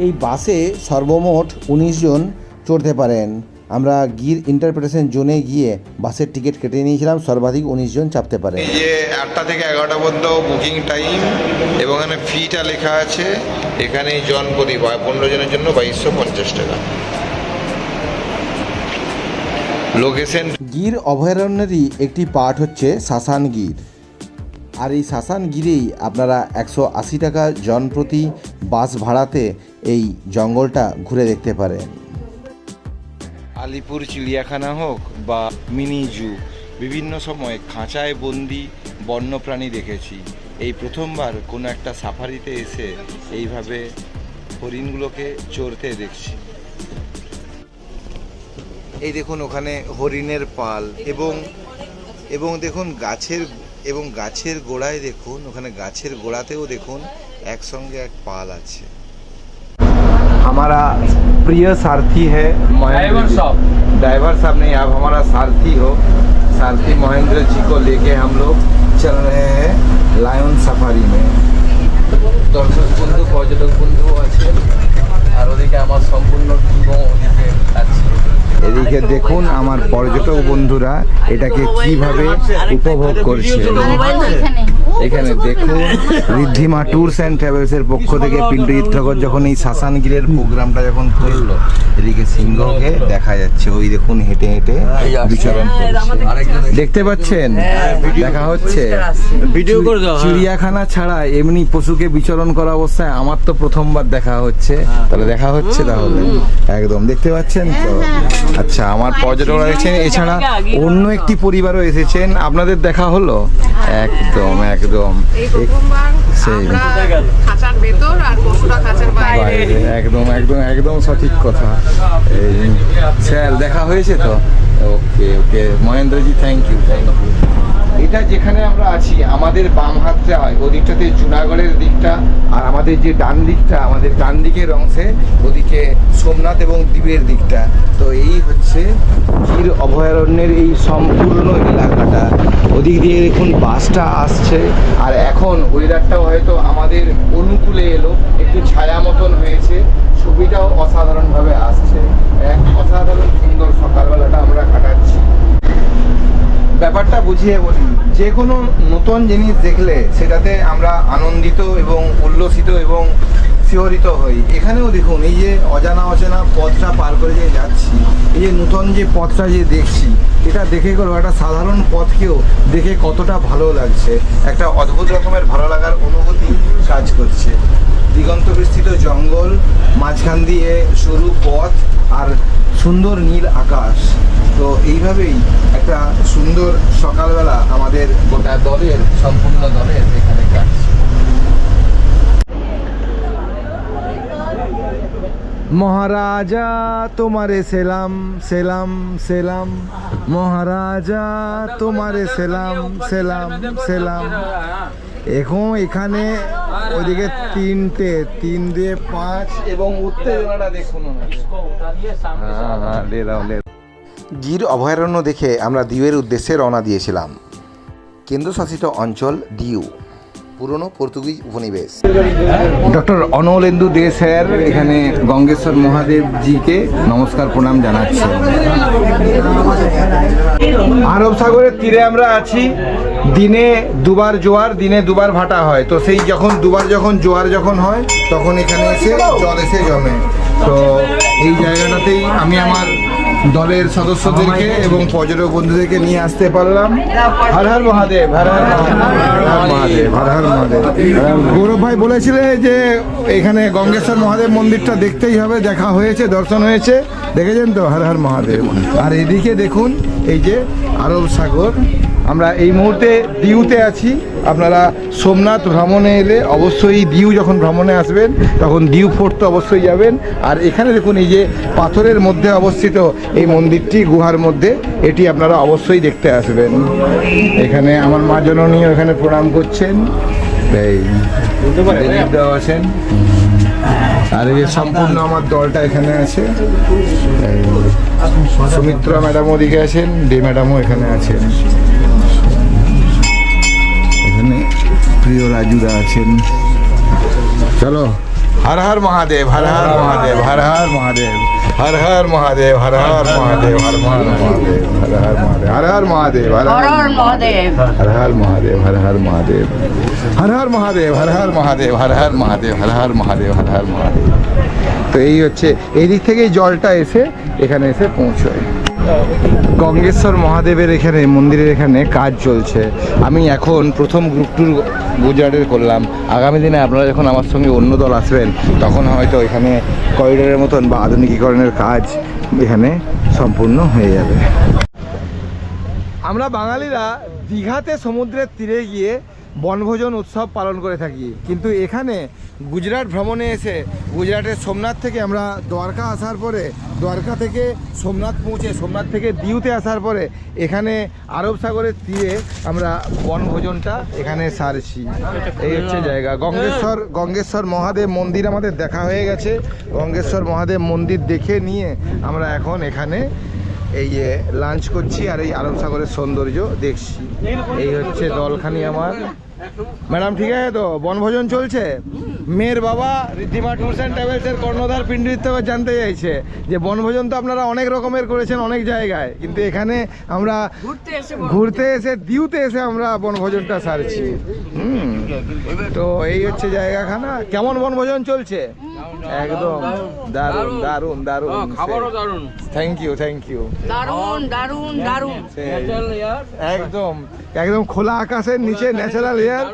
এই বাসে সর্বমোট 19 জন চড়তে পারেন। আমরা গির ইন্টারপ্রিটেশন জোনে গিয়ে বাসের টিকিট কেটে নিয়েছিলাম, সর্বাধিক 19 জন চাপতে পারে। এই যে 8টা থেকে 11টা পর্যন্ত বুকিং টাইম এবং এখানে ফিটা লেখা আছে। এখানে জন প্রতি 15 জনের জন্য 2250 টাকা। লোকেশন গির অভয়ারণ্যেরই একটি পার্ট হচ্ছে সাসান গির, আর এই সাসান গিরেই আপনারা 180 টাকা জন প্রতি বাস ভাড়াতে এই জঙ্গলটা ঘুরে দেখতে পারেন। আলিপুর চিড়িয়াখানা হোক বা মিনি জু, বিভিন্ন সময় খাঁচায় বন্দি বন্যপ্রাণী দেখেছি। এই প্রথমবার কোনো একটা সাফারিতে এসে এইভাবে হরিণগুলোকে চড়তে দেখছি। এই দেখুন ওখানে হরিণের পাল এবং দেখুন গাছের গোড়ায় দেখুন, ওখানে গাছের গোড়াতেও দেখুন একসঙ্গে এক পাল আছে। हमारा प्रिय सारथी है ड्राइवर साहब नहीं, आप हमारा सारथी हो। सारथी महेंद्र जी को लेके हम लोग चल रहे हैं लायन सफारी में। दर्शक बंधु पर्यटक बंधु আছে আর ওদিকে আমার সম্পূর্ণ টিমও ওদিকে আছে। এদিকে দেখুন আমার পর্যটক বন্ধুরা এটাকে কিভাবে উপভোগ করছে। এখানে দেখুন ঋদ্ধিমা ট্যুরস অ্যান্ড ট্রাভেলসের পক্ষ থেকে পিন্টু চিত্রকর যখন এই সাসানগিরের প্রোগ্রামটা যখন করলো, এদিকে সিংহকে দেখা যাচ্ছে, ওই দেখুন হেঁটে হেঁটে বিচরণ করছে, দেখতে পাচ্ছেন, দেখা হচ্ছে। ভিডিও করে দাও। চিড়িয়াখানা ছাড়া এমনি পশুকে বিচরণ করা অবস্থায় আমার তো প্রথমবার দেখা হচ্ছে, তাহলে দেখা হচ্ছে তাহলে একদম দেখতে পাচ্ছেন তো। আচ্ছা, আমার পর্যটকরা দেখছেন, এছাড়া অন্য একটি পরিবারও এসেছেন, আপনাদের দেখা হলো? একদম একদম সেই
খাঁচার ভেতর আর পশুরা খাঁচার বাইরে।
একদম একদম একদম সঠিক কথা। এই স্যার দেখা হয়েছে তো? ওকে ওকে মহেন্দ্রজি, থ্যাংক ইউ। এটা যেখানে আমরা আছি আমাদের বাম হাতটা হয় ওদিকটাতে জুনাগড়ের দিকটা, আর আমাদের যে ডান দিকটা, আমাদের ডান দিকের অংশে ওদিকে সোমনাথ এবং দ্বীপের দিকটা। তো এই হচ্ছে গির অভয়ারণ্যের এই সম্পূর্ণ এলাকাটা। ওদিক দিয়ে দেখুন বাসটা আসছে, আর এখন ওয়েদারটাও হয়তো আমাদের অনুকূলে এলো, একটু ছায়া মতন হয়েছে, ছবিটাও অসাধারণভাবে আসছে। এক অসাধারণ সুন্দর সকালবেলাটা আমরা কাটাচ্ছি। ব্যাপারটা বুঝিয়ে বলি, যে কোনো নতুন জিনিস দেখলে সেটাতে আমরা আনন্দিত এবং উল্লসিত এবং শিহরিত হই। এখানেও দেখুন এই যে অজানা পথটা পার করে যে যাচ্ছি, এই যে নতুন যে পথটা যে দেখছি, এটা দেখে গেল একটা সাধারণ পথকেও দেখে কতটা ভালো লাগছে, একটা অদ্ভুত রকমের ভালো লাগার অনুভূতি কাজ করছে। দিগন্ত বিস্তৃত জঙ্গল, মাঝখান দিয়ে সরু পথ আর সুন্দর নীল আকাশ। তো এইভাবেই একটা সুন্দর সকালবেলা আমাদের গোটা দলের, সম্পূর্ণ দলের এখানে কাটছে। মহারাজা তোমারে সেলাম সেলাম সেলাম, মহারাজা তোমারে সেলাম সেলাম সেলাম। এখন এখানে ওইদিকে 3 2 5 এবং উত্তেজনাটা দেখুন। গির অভয়ারণ্য দেখে আমরা দ্বীপের উদ্দেশ্যে রওনা দিয়েছিলাম।
কেন্দ্রশাসিত অঞ্চল দিউ, পুরনো পর্তুগিজ উপনিবেশ।
ডক্টর অনলেন্দু দে স্যার এখানে গঙ্গেশ্বর মহাদেব জিকে নমস্কার প্রণাম জানাচ্ছেন। আরব সাগরের তীরে আমরা আছি। দিনে দুবার জোয়ার, দিনে দুবার ভাটা হয়। তো সেই যখন দুবার যখন জোয়ার যখন হয় তখন এখানে এসে জল এসে জমে। তো এই জায়গাটাতেই আমি আমার দলের সদস্যদেরকে এবং পর্যটক বন্ধুদেরকে নিয়ে আসতে পারলাম। হর হর মহাদেব, হর হর মহাদেব, হর হর মহাদেব। গৌরব ভাই বলেছিলে যে এখানে গঙ্গেশ্বর মহাদেব মন্দিরটা দেখতেই হবে, দেখা হয়েছে, দর্শন হয়েছে, দেখেছেন তো? হর হর মহাদেব। আর এদিকে দেখুন এই যে আরব সাগর। আমরা এই মুহূর্তে দিউতে আছি। আপনারা সোমনাথ ভ্রমণে এলে অবশ্যই দিউ যখন ভ্রমণে আসবেন তখন দিউ ফোর্ট তো অবশ্যই যাবেন। আর এখানে দেখুন এই যে পাথরের মধ্যে অবস্থিত এই মন্দিরটি, গুহার মধ্যে, এটি আপনারা অবশ্যই দেখতে আসবেন। এখানে আমার মা জননীও এখানে প্রণাম করছেন, এই দেওয়া আছেন। আর এই যে সম্পূর্ণ আমার দলটা এখানে আছে। সুমিত্রা ম্যাডাম ওদিকে আছেন, ডে ম্যাডামও এখানে আছেন। এখানে প্রিয় রাজুদা আছেন। চলো, হর হর মহাদেব, হর হর মহাদেব, হর হর মহাদেব, হর হর মহাদেব, হর হর মহাদেব, হর হর মহাদেব, হর হর মহাদেব, হর হর মহাদেব, হর হর মহাদেব, হর হর মহাদেব, হর হর মহাদেব, হর হর মহাদেব, হর হর মহাদেব, হর হর মহাদেব, হর হর মহাদেব, হর হর মহাদেব। তো এই হচ্ছে, এই দিক থেকেই জলটা এসে এখানে এসে পৌঁছয়। গঙ্গেশ্বর মহাদেবের এখানে মন্দিরের এখানে কাজ চলছে। আমি এখন প্রথম গ্রুপ ট্যুর গুজরাটের করলাম। আগামী দিনে আপনারা যখন আমার সঙ্গে অন্য দল আসবেন তখন হয়তো এখানে করিডোরের মতন বা আধুনিকীকরণের কাজ এখানে সম্পূর্ণ হয়ে যাবে। আমরা বাঙালিরা দীঘাতে সমুদ্রের তীরে গিয়ে বনভোজন উৎসব পালন করে থাকি, কিন্তু এখানে গুজরাট ভ্রমণে এসে গুজরাটের সোমনাথ থেকে আমরা দ্বারকা আসার পরে, দ্বারকা থেকে সোমনাথ পৌঁছে সোমনাথ থেকে দিউতে আসার পরে এখানে আরব সাগরের তীরে আমরা বনভোজনটা এখানে সারছি। এই হচ্ছে জায়গা। গঙ্গেশ্বর মহাদেব মন্দির আমাদের দেখা হয়ে গেছে। গঙ্গেশ্বর মহাদেব মন্দির দেখে নিয়ে আমরা এখন এখানে এই যে লাঞ্চ করছি আর এই আরব সাগরের সৌন্দর্য দেখছি। এই হচ্ছে দলখানি আমার। ম্যাডাম ঠিক আছে তো? বনভোজন চলছে। মেয়ের বাবা ঋদ্ধিমা ট্যুরস অ্যান্ড ট্রাভেলসের কর্ণধার পিন্টু থেকে জানতে চাইছে যে বনভোজন তো আপনারা অনেক রকমের করেছেন অনেক জায়গায়, কিন্তু এখানে আমরা ঘুরতে এসে দিউতে এসে আমরা বনভোজনটা সারছি। তো এই হচ্ছে জায়গাখানা। কেমন বনভোজন চলছে? একদম দারুণ দারুণ দারুণ, খাবারও দারুণ। Thank you, thank you. দারুণ দারুণ দারুণ, একদম একদম খোলা আকাশের নিচে ন্যাচারাল এয়ার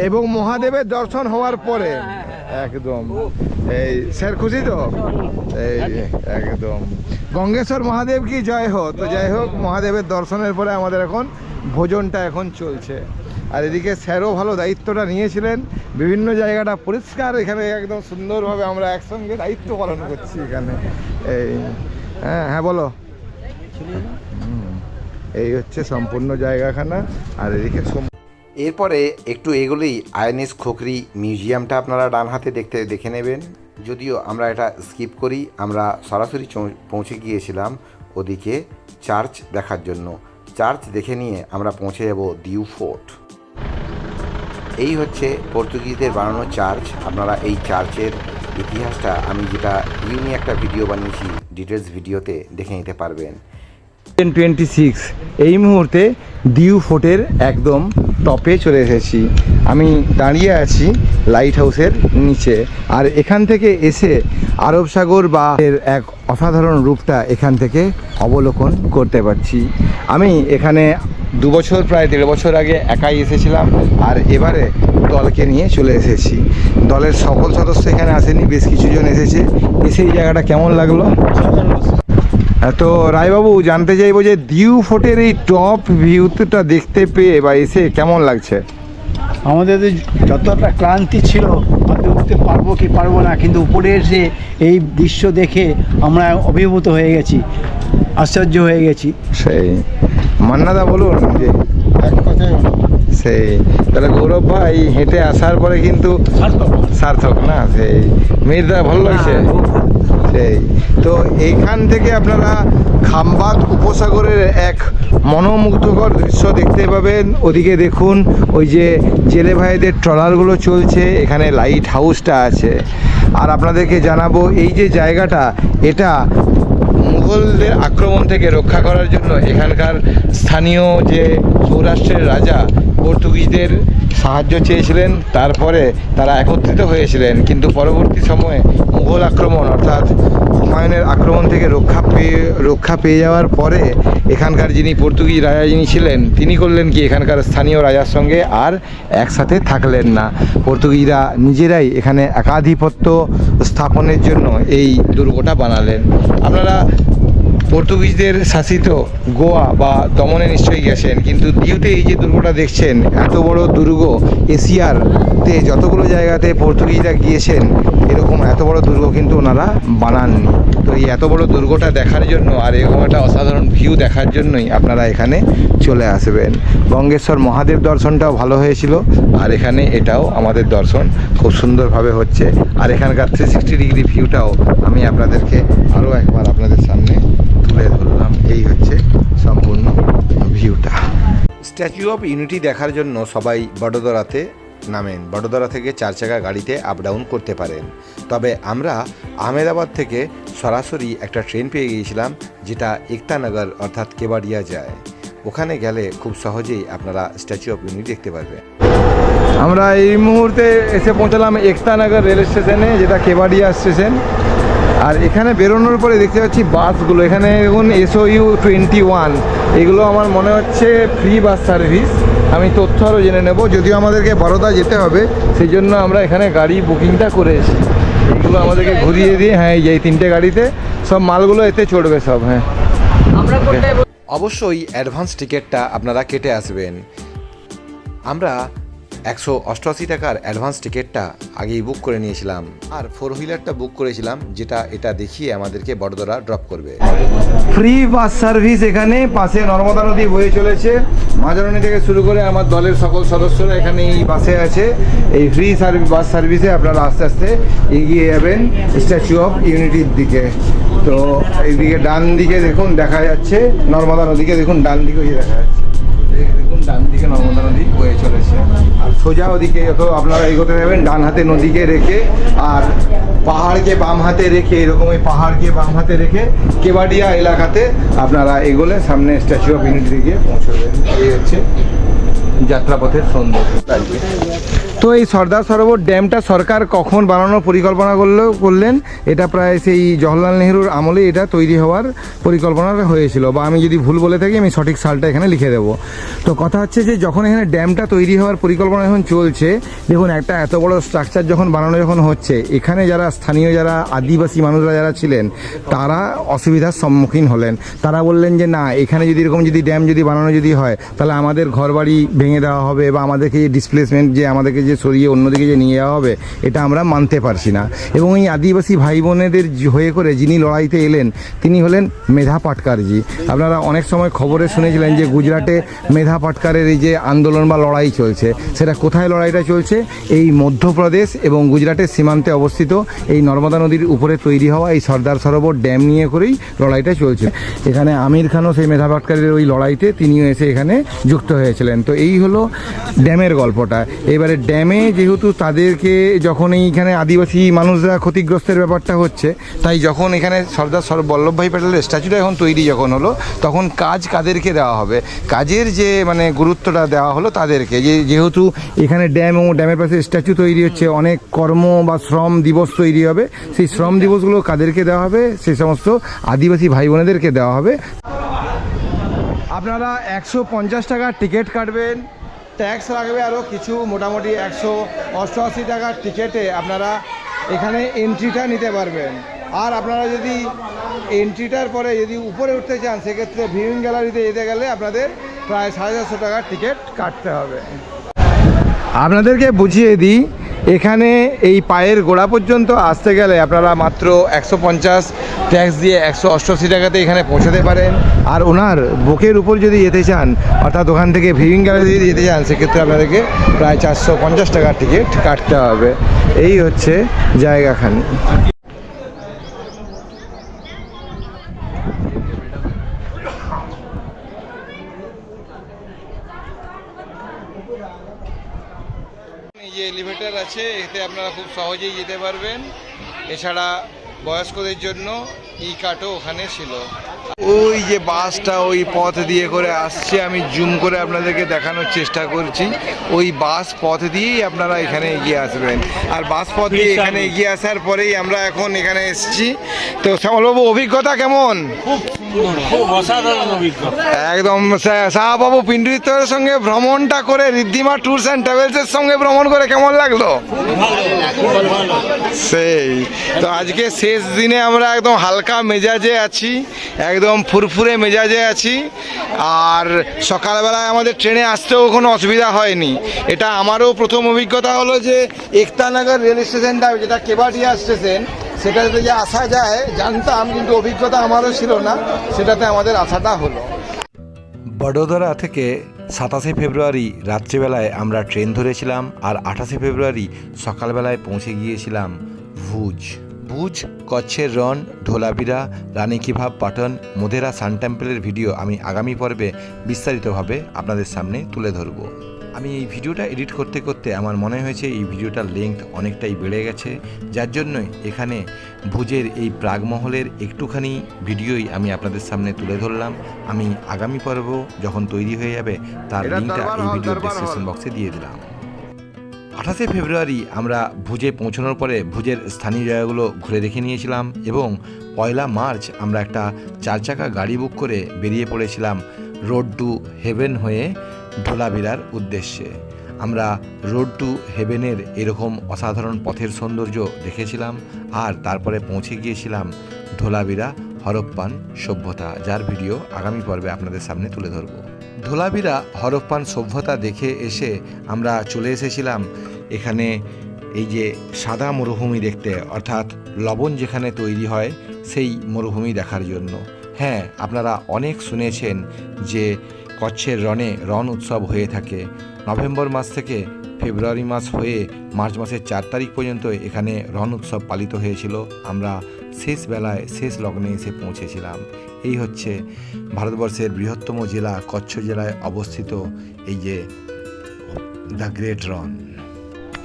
এবং মহাদেবের দর্শন হওয়ার পরে একদম এই স্যার খুশি তো? এই একদম গঙ্গেশ্বর মহাদেব কি জয় হোক। তো যাই হোক, মহাদেবের দর্শনের পরে আমাদের এখন ভোজনটা এখন চলছে। আর এদিকে স্যারও ভালো দায়িত্বটা নিয়েছিলেন, বিভিন্ন জায়গাটা পরিষ্কার, এখানে একদম সুন্দরভাবে আমরা একসঙ্গে দায়িত্ব পালন করছি এখানে। এই হ্যাঁ হ্যাঁ বলো। এই হচ্ছে সম্পূর্ণ জায়গাখানা। আর এদিকে
এরপরে একটু এগুলোই আইএনএস খোকরি মিউজিয়ামটা আপনারা ডান হাতে দেখে নেবেন। যদিও আমরা এটা স্কিপ করি, আমরা সরাসরি পৌঁছে গিয়েছিলাম ওদিকে চার্চ দেখার জন্য। চার্চ দেখে নিয়ে আমরা পৌঁছে যাব দিউ ফোর্ট। এই হচ্ছে পর্তুগিজদের বানানো চার্চ। আপনারা এই চার্চের ইতিহাসটা আমি যেটা নিয়ে একটা ভিডিও বানিয়েছি ডিটেলস ভিডিওতে দেখে নিতে পারবেন।
26 এই মুহূর্তে দিউ ফোর্টের একদম টপে চলে এসেছি। আমি দাঁড়িয়ে আছি লাইট হাউসের নিচে। আর এখান থেকে এসে আরব সাগর বা এর এক অসাধারণ রূপটা এখান থেকে অবলোকন করতে পারছি। আমি এখানে 2 বছর প্রায় 1.5 বছর আগে একাই এসেছিলাম, আর এবারে দলকে নিয়ে চলে এসেছি। দলের সকল সদস্য এখানে আসেনি, বেশ কিছুজন এসেছে। এসে এই জায়গাটা কেমন লাগলো? তো রায়বাবু জানতে চাইবো যে দিউ ফোর্টের এই টপ ভিউটা দেখতে পেয়ে বা এসে কেমন লাগছে?
আমাদের যতটা ক্লান্তি ছিল উঠতে পারবো কি পারবো না, কিন্তু উপরে এসে এই দৃশ্য দেখে আমরা অভিভূত হয়ে গেছি, আশ্চর্য হয়ে গেছি।
সেই মান্নাদা বলুন যে এক কথায় সেই তাহলে গৌরব ভাই হেঁটে আসার পরে কিন্তু সার্থক না? সেই মেয়েরদা ভালো লাগছে। সেই তো এইখান থেকে আপনারা খাম্বাত উপসাগরের এক মনোমুগ্ধকর দৃশ্য দেখতে পাবেন। ওদিকে দেখুন ওই যে জেলে ভাইদের ট্রলারগুলো চলছে, এখানে লাইট হাউসটা আছে। আর আপনাদেরকে জানাবো এই যে জায়গাটা, এটা মুঘলদের আক্রমণ থেকে রক্ষা করার জন্য এখানকার স্থানীয় যে সৌরাষ্ট্রের রাজা পর্তুগিজদের সাহায্য চেয়েছিলেন, তারপরে তারা একত্রিত হয়েছিলেন। কিন্তু পরবর্তী সময়ে মুঘল আক্রমণ অর্থাৎ হুমায়ুনের আক্রমণ থেকে রক্ষা পেয়ে যাওয়ার পরে এখানকার যিনি পর্তুগিজ রাজা যিনি ছিলেন, তিনি করলেন কি, এখানকার স্থানীয় রাজার সঙ্গে আর একসাথে থাকলেন না। পর্তুগিজরা নিজেরাই এখানে একাধিপত্য স্থাপনের জন্য এই দুর্গটা বানালেন। আপনারা পর্তুগিজদের শাসিত গোয়া বা দমনে নিশ্চয়ই গেছেন, কিন্তু দিউতে এই যে দুর্গটা দেখছেন, এত বড় দুর্গ এশিয়ারতে যতগুলো জায়গাতে পর্তুগিজরা গিয়েছেন এরকম এত বড় দুর্গ কিন্তু ওনারা বানাননি। তো এই এত বড় দুর্গটা দেখার জন্য আর এরকম একটা অসাধারণ ভিউ দেখার জন্যই আপনারা এখানে চলে আসবেন। গঙ্গেশ্বর মহাদেব দর্শনটাও ভালো হয়েছিল, আর এখানে এটাও আমাদের দর্শন খুব সুন্দরভাবে হচ্ছে। আর এখানকার 360 ডিগ্রি ভিউটাও আমি আপনাদেরকে আরও একবার আপনাদের সামনে তুলে ধরলাম। এই হচ্ছে সম্পূর্ণ ভিউটা। স্ট্যাচু অফ ইউনিটি দেখার জন্য সবাই বড়োদরাতে নামেন। বড়োদরা থেকে 4 চাকা গাড়িতে আপ ডাউন করতে পারেন। তবে আমরা আহমেদাবাদ থেকে সরাসরি একটা ট্রেন পেয়ে গিয়েছিলাম, যেটা একতানগর অর্থাৎ কেবাড়িয়া যায়। ওখানে গেলে খুব সহজেই আপনারা স্ট্যাচু অফ ইউনিটি দেখতে পারবেন। আমরা এই মুহূর্তে এসে পৌঁছালাম একতানগর রেল স্টেশনে, যেটা কেবাড়িয়া স্টেশন। আর এখানে বেরোনোর পরে দেখতে পাচ্ছি বাসগুলো, এখানে দেখুন SOU 21, এগুলো আমার মনে হচ্ছে ফ্রি বাস সার্ভিস। আমি তথ্য আরও জেনে নেব, যদিও আমাদেরকে বরোদা যেতে হবে, সেই জন্য আমরা এখানে গাড়ি বুকিংটা করেছি। এগুলো আমাদেরকে ঘুরিয়ে দিয়ে, হ্যাঁ এই 3টে গাড়িতে সব মালগুলো এতে চড়বে সব। হ্যাঁ, অবশ্যই অ্যাডভান্স টিকিটটা আপনারা কেটে আসবেন। আমরা 188 টাকার অ্যাডভান্স টিকিটটা আগেই বুক করে নিয়েছিলাম, আর 4 হুইলারটা বুক করেছিলাম, যেটা এটা দেখিয়ে আমাদেরকে বড়োদরা ড্রপ করবে। ফ্রি বাস সার্ভিস এখানে, পাশে নর্মদা নদী বয়ে চলেছে। মাঝারণী থেকে শুরু করে আমার দলের সকল সদস্যরা এখানে এই বাসে আছে। এই ফ্রি বাস সার্ভিসে আপনারা আস্তে আস্তে এগিয়ে যাবেন স্ট্যাচু অফ ইউনিটির দিকে। তো এইদিকে ডান দিকে দেখুন দেখা যাচ্ছে নর্মদা নদীকে, দেখুন ডান দিকে দেখা যাচ্ছে, দেখুন ডান দিকে নর্মদা নদী বয়ে চলেছে। আর সোজা ওদিকে যত আপনারা এগোতে যাবেন, ডান হাতে নদীকে রেখে আর পাহাড়কে বাম হাতে রেখে, এরকম এই পাহাড়কে বাম হাতে রেখে কেবাড়িয়া এলাকাতে আপনারা এগোলে সামনে স্ট্যাচু অফ ইউনিটি দিকে পৌঁছবেন। এই হচ্ছে যাত্রাপথের সৌন্দর্য। তো এই সর্দার সরোবর ড্যামটা সরকার কখন বানানোর পরিকল্পনা করলেন, এটা প্রায় সেই জওহরলাল নেহরুর আমলে এটা তৈরি হওয়ার পরিকল্পনা হয়েছিল, বা আমি যদি ভুল বলে থাকি আমি সঠিক সালটা এখানে লিখে দেবো। তো কথা হচ্ছে যে যখন এখানে ড্যামটা তৈরি হওয়ার পরিকল্পনা যখন চলছে, দেখুন একটা এত বড় স্ট্রাকচার যখন বানানো যখন হচ্ছে, এখানে যারা স্থানীয় যারা আদিবাসী মানুষরা যারা ছিলেন তারা অসুবিধার সম্মুখীন হলেন। তারা বললেন যে না, এখানে যদি এরকম যদি ড্যাম যদি বানানো যদি হয়, তাহলে আমাদের ঘরবাড়ি ভেঙে দেওয়া হবে, বা আমাদেরকে যে ডিসপ্লেসমেন্ট যে আমাদেরকে যে সরিয়ে অন্যদিকে যে নিয়ে যাওয়া হবে, এটা আমরা মানতে পারছি না। এবং এই আদিবাসী ভাই বোনেদের হয়ে করে যিনি লড়াইতে এলেন, তিনি হলেন মেধা পাটকারজি। আপনারা অনেক সময় খবরে শুনেছিলেন যে গুজরাটে মেধা পাটকারের এই যে আন্দোলন বা লড়াই চলছে, সেটা কোথায় লড়াইটা চলছে? এই মধ্যপ্রদেশ এবং গুজরাটের সীমান্তে অবস্থিত এই নর্মদা নদীর উপরে তৈরি হওয়া এই সর্দার সরোবর ড্যাম নিয়ে করেই লড়াইটা চলছে। এখানে আমির খানও সেই মেধা পাটকারের ওই লড়াইতে তিনিও এসে এখানে যুক্ত হয়েছিলেন। তো এই হলো ড্যামের গল্পটা। এবারে ড্যামে যেহেতু তাদেরকে যখন এইখানে আদিবাসী মানুষরা ক্ষতিগ্রস্তের ব্যাপারটা হচ্ছে, তাই যখন এখানে সর্দার বল্লভভাই প্যাটেলের স্ট্যাচুটা যখন তৈরি যখন হলো, তখন কাজ কাদেরকে দেওয়া হবে, কাজের যে মানে গুরুত্বটা দেওয়া হলো তাদেরকে, যেহেতু এখানে ড্যাম এবং ড্যামের পাশে স্ট্যাচু তৈরি হচ্ছে, অনেক কর্ম বা শ্রম দিবস তৈরি হবে, সেই শ্রম দিবসগুলো কাদেরকে দেওয়া হবে? সেই সমস্ত আদিবাসী ভাই বোনেদেরকে দেওয়া হবে। আপনারা 150 টাকার টিকিট কাটবেন, ট্যাক্স লাগবে আরও কিছু, মোটামুটি 188 টাকার টিকিটে আপনারা এখানে এন্ট্রিটা নিতে পারবেন। আর আপনারা যদি এন্ট্রিটার পরে যদি উপরে উঠতে চান, সেক্ষেত্রে ভিউইং গ্যালারিতে যেতে গেলে আপনাদের প্রায় 450 টাকার টিকিট কাটতে হবে। আপনাদেরকে বুঝিয়ে দিই, এখানে এই পায়ের গোড়া পর্যন্ত আসতে গেলে আপনারা মাত্র 150 ট্যাক্স দিয়ে 188 টাকাতে এখানে পৌঁছাতে পারেন। আর ওনার বুকের উপর যদি যেতে চান, অর্থাৎ ওখান থেকে ভিউইং গ্যালারি যদি যেতে চান, সেক্ষেত্রে আপনাদেরকে প্রায় 450 টাকার টিকিট কাটতে হবে। এই হচ্ছে জায়গাখানি। এই যে এলিভেটর আছে, এতে আপনারা খুব সহজেই যেতে পারবেন। এছাড়া বয়স্কদের জন্য ই কার্টও ওখানে ছিল। ওই যে বাসটা ওই পথ দিয়ে করে আসছে, আমি জুম করে আপনাদেরকে দেখানোর চেষ্টা করছি। ওই বাস পথ দিয়েই আপনারা এখানে এগিয়ে আসবেন। আর বাস পথ দিয়ে এখানে এগিয়ে আসার পরেই আমরা এখন এখানে এসেছি। তো শ্যামলবাবু, অভিজ্ঞতা কেমন?
খুব অসাধারণ অভিজ্ঞতা।
একদম শাহবাবু পিন্টুর সঙ্গে ভ্রমণটা করে, ঋদ্ধিমা ট্যুরস অ্যান্ড ট্রাভেলসের সঙ্গে ভ্রমণ করে কেমন লাগলো? সেই তো আজকে শেষ দিনে আমরা একদম হালকা মেজাজে আছি, একদম ফুরফুরে মেজাজে আছি। আর সকালবেলায় আমাদের ট্রেনে আসতেও কোনো অসুবিধা হয়নি। এটা আমারও প্রথম অভিজ্ঞতা হলো যে একতানগর রেল স্টেশনটা, যেটা কেবাটিয়া স্টেশন, সেটাতে যে আসা যায় জানতাম, কিন্তু অভিজ্ঞতা আমারও ছিল না, সেটাতে আমাদের আসাটা হলো। বডোদরা থেকে 27শে ফেব্রুয়ারি রাত্রিবেলায় আমরা ট্রেন ধরেছিলাম, আর 28শে ফেব্রুয়ারি সকালবেলায় পৌঁছে গিয়েছিলাম ভুজ। ভুজ, কচ্ছের রণ, ধোলাবিরা, রানী কি ভাব, পাটন, মোধেরা সান টেম্পলের ভিডিও আমি আগামী পর্বে বিস্তারিতভাবে আপনাদের সামনে তুলে ধরব। আমি এই ভিডিওটা এডিট করতে করতে আমার মনে হয়েছে এই ভিডিওটার লেংথ অনেকটাই বেড়ে গেছে, যার জন্যই এখানে ভুজের এই প্রাগমহলের একটুখানি ভিডিওই আমি আপনাদের সামনে তুলে ধরলাম। আমি আগামী পর্ব যখন তৈরি হয়ে যাবে তার লিঙ্কটা এই ভিডিওর ডেসক্রিপশন বক্সে দিয়ে দিলাম। 28শে ফেব্রুয়ারি আমরা ভুজে পৌঁছানোর পরে ভুজের স্থানীয় জায়গাগুলো ঘুরে দেখে নিয়েছিলাম, এবং 1 মার্চ আমরা একটা 4 চাকা গাড়ি বুক করে বেরিয়ে পড়েছিলাম রোড টু হেভেন হয়ে ধোলাবিরার উদ্দেশ্যে। আমরা রোড টু হেভেনের এরকম অসাধারণ পথের সৌন্দর্য দেখেছিলাম, আর তারপরে পৌঁছে গিয়েছিলাম ধোলাবিরা হরপ্পান সভ্যতা, যার ভিডিও আগামী পর্বে আপনাদের সামনে তুলে ধরব। ধোলাবিরা হরপ্পান সভ্যতা দেখে এসে আমরা চলে এসেছিলাম এখানে এই যে সাদা মরুভূমি দেখতে, অর্থাৎ লবণ যেখানে তৈরি হয় সেই মরুভূমি দেখার জন্য। হ্যাঁ, আপনারা অনেক শুনেছেন যে কচ্ছের রণে রণ উৎসব হয়ে থাকে। নভেম্বর মাস থেকে ফেব্রুয়ারি মাস হয়ে মার্চ মাসের 4 তারিখ পর্যন্ত এখানে রণ উৎসব পালিত হয়েছিল। আমরা শেষ বেলায় শেষ লগ্নে এসে পৌঁছেছিলাম। এই হচ্ছে ভারতবর্ষের বৃহত্তম জেলা কচ্ছ জেলায় অবস্থিত এই যে দ্য গ্রেট রন।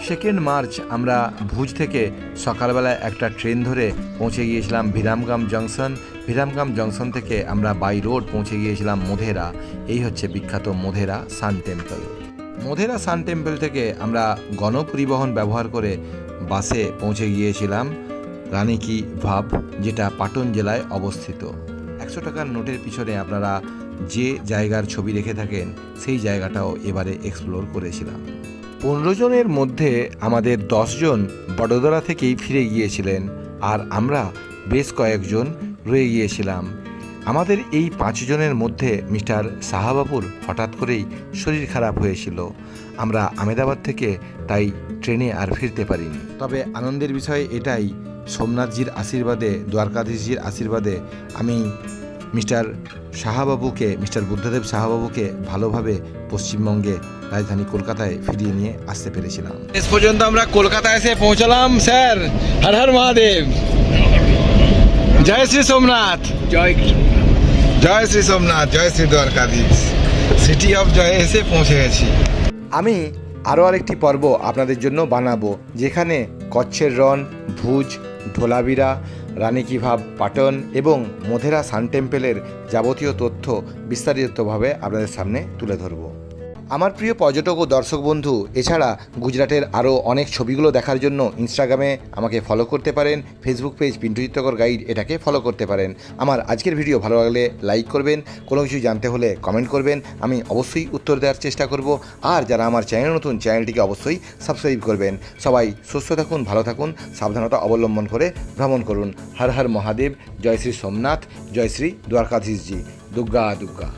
2 মার্চ আমরা ভুজ থেকে সকালবেলায় একটা ট্রেন ধরে পৌঁছে গিয়েছিলাম বিরামগাম জংশন। বিরামগাম জংশন থেকে আমরা বাই রোড পৌঁছে গিয়েছিলাম মোধেরা। এই হচ্ছে বিখ্যাত মোধেরা সান টেম্পল। মোধেরা সান টেম্পল থেকে আমরা গণপরিবহন ব্যবহার করে বাসে পৌঁছে গিয়েছিলাম রানী কি ভাব, যেটা পাটন জেলায় অবস্থিত। 100 টাকার নোটের পিছনে আপনারা যে জায়গার ছবি রেখে থাকেন সেই জায়গাটাও এবারে এক্সপ্লোর করেছিলাম। 15 জনের মধ্যে আমাদের 10 জন বডোদরা থেকেই ফিরে গিয়েছিলেন, আর আমরা বেশ কয়েকজন রয়ে গিয়েছিলাম। আমাদের এই 5 জনের মধ্যে মিস্টার সাহাবাবুর হঠাৎ করেই শরীর খারাপ হয়েছিল। আমরা আহমেদাবাদ থেকে তাই ট্রেনে আর ফিরতে পারিনি। তবে আনন্দের বিষয় এটাই, সোমনাথজির আশীর্বাদে, দ্বারকাধীশজির আশীর্বাদে আমি মিস্টার বুদ্ধদেব সাহাবাবুকে ভালোভাবে পশ্চিমবঙ্গে রাজধানী কলকাতায় ফিরিয়ে নিয়ে আসতে পেরেছিলাম। শেষ পর্যন্ত আমরা কলকাতায় এসে পৌঁছলাম। স্যার, হর হর মহাদেব, জয় শ্রী সোমনাথ, জয় শ্রী সোমনাথ, জয় শ্রী দ্বারকাধীশ, সিটি অফ জয়ে এসে পৌঁছে গেছি। আমি আরও আরেকটি পর্ব আপনাদের জন্য বানাবো, যেখানে কচ্ছের রণ, ভুজ, ধোলাবিরা, রানী কি ভাব, পাটন এবং মোধেরা সান টেম্পলের যাবতীয় তথ্য বিস্তারিতভাবে আপনাদের সামনে তুলে ধরবো। আমার প্রিয় পর্যটক ও দর্শক বন্ধু, এছাড়া গুজরাটের আরও অনেক ছবিগুলো দেখার জন্য ইনস্টাগ্রামে আমাকে ফলো করতে পারেন, ফেসবুক পেজ পিন্টু চিত্রকর গাইড এটাকে ফলো করতে পারেন। আমার আজকের ভিডিও ভালো লাগলে লাইক করবেন, কোনো কিছু জানতে হলে কমেন্ট করবেন, আমি অবশ্যই উত্তর দেওয়ার চেষ্টা করব। আর যারা আমার চ্যানেল নতুন, চ্যানেলটিকে অবশ্যই সাবস্ক্রাইব করবেন। সবাই সুস্থ থাকুন, ভালো থাকুন, সাবধানতা অবলম্বন করে ভ্রমণ করুন। হর হর মহাদেব, জয় শ্রী সোমনাথ, জয় শ্রী দ্বারকাধীশজি, দুর্গা দুর্গা।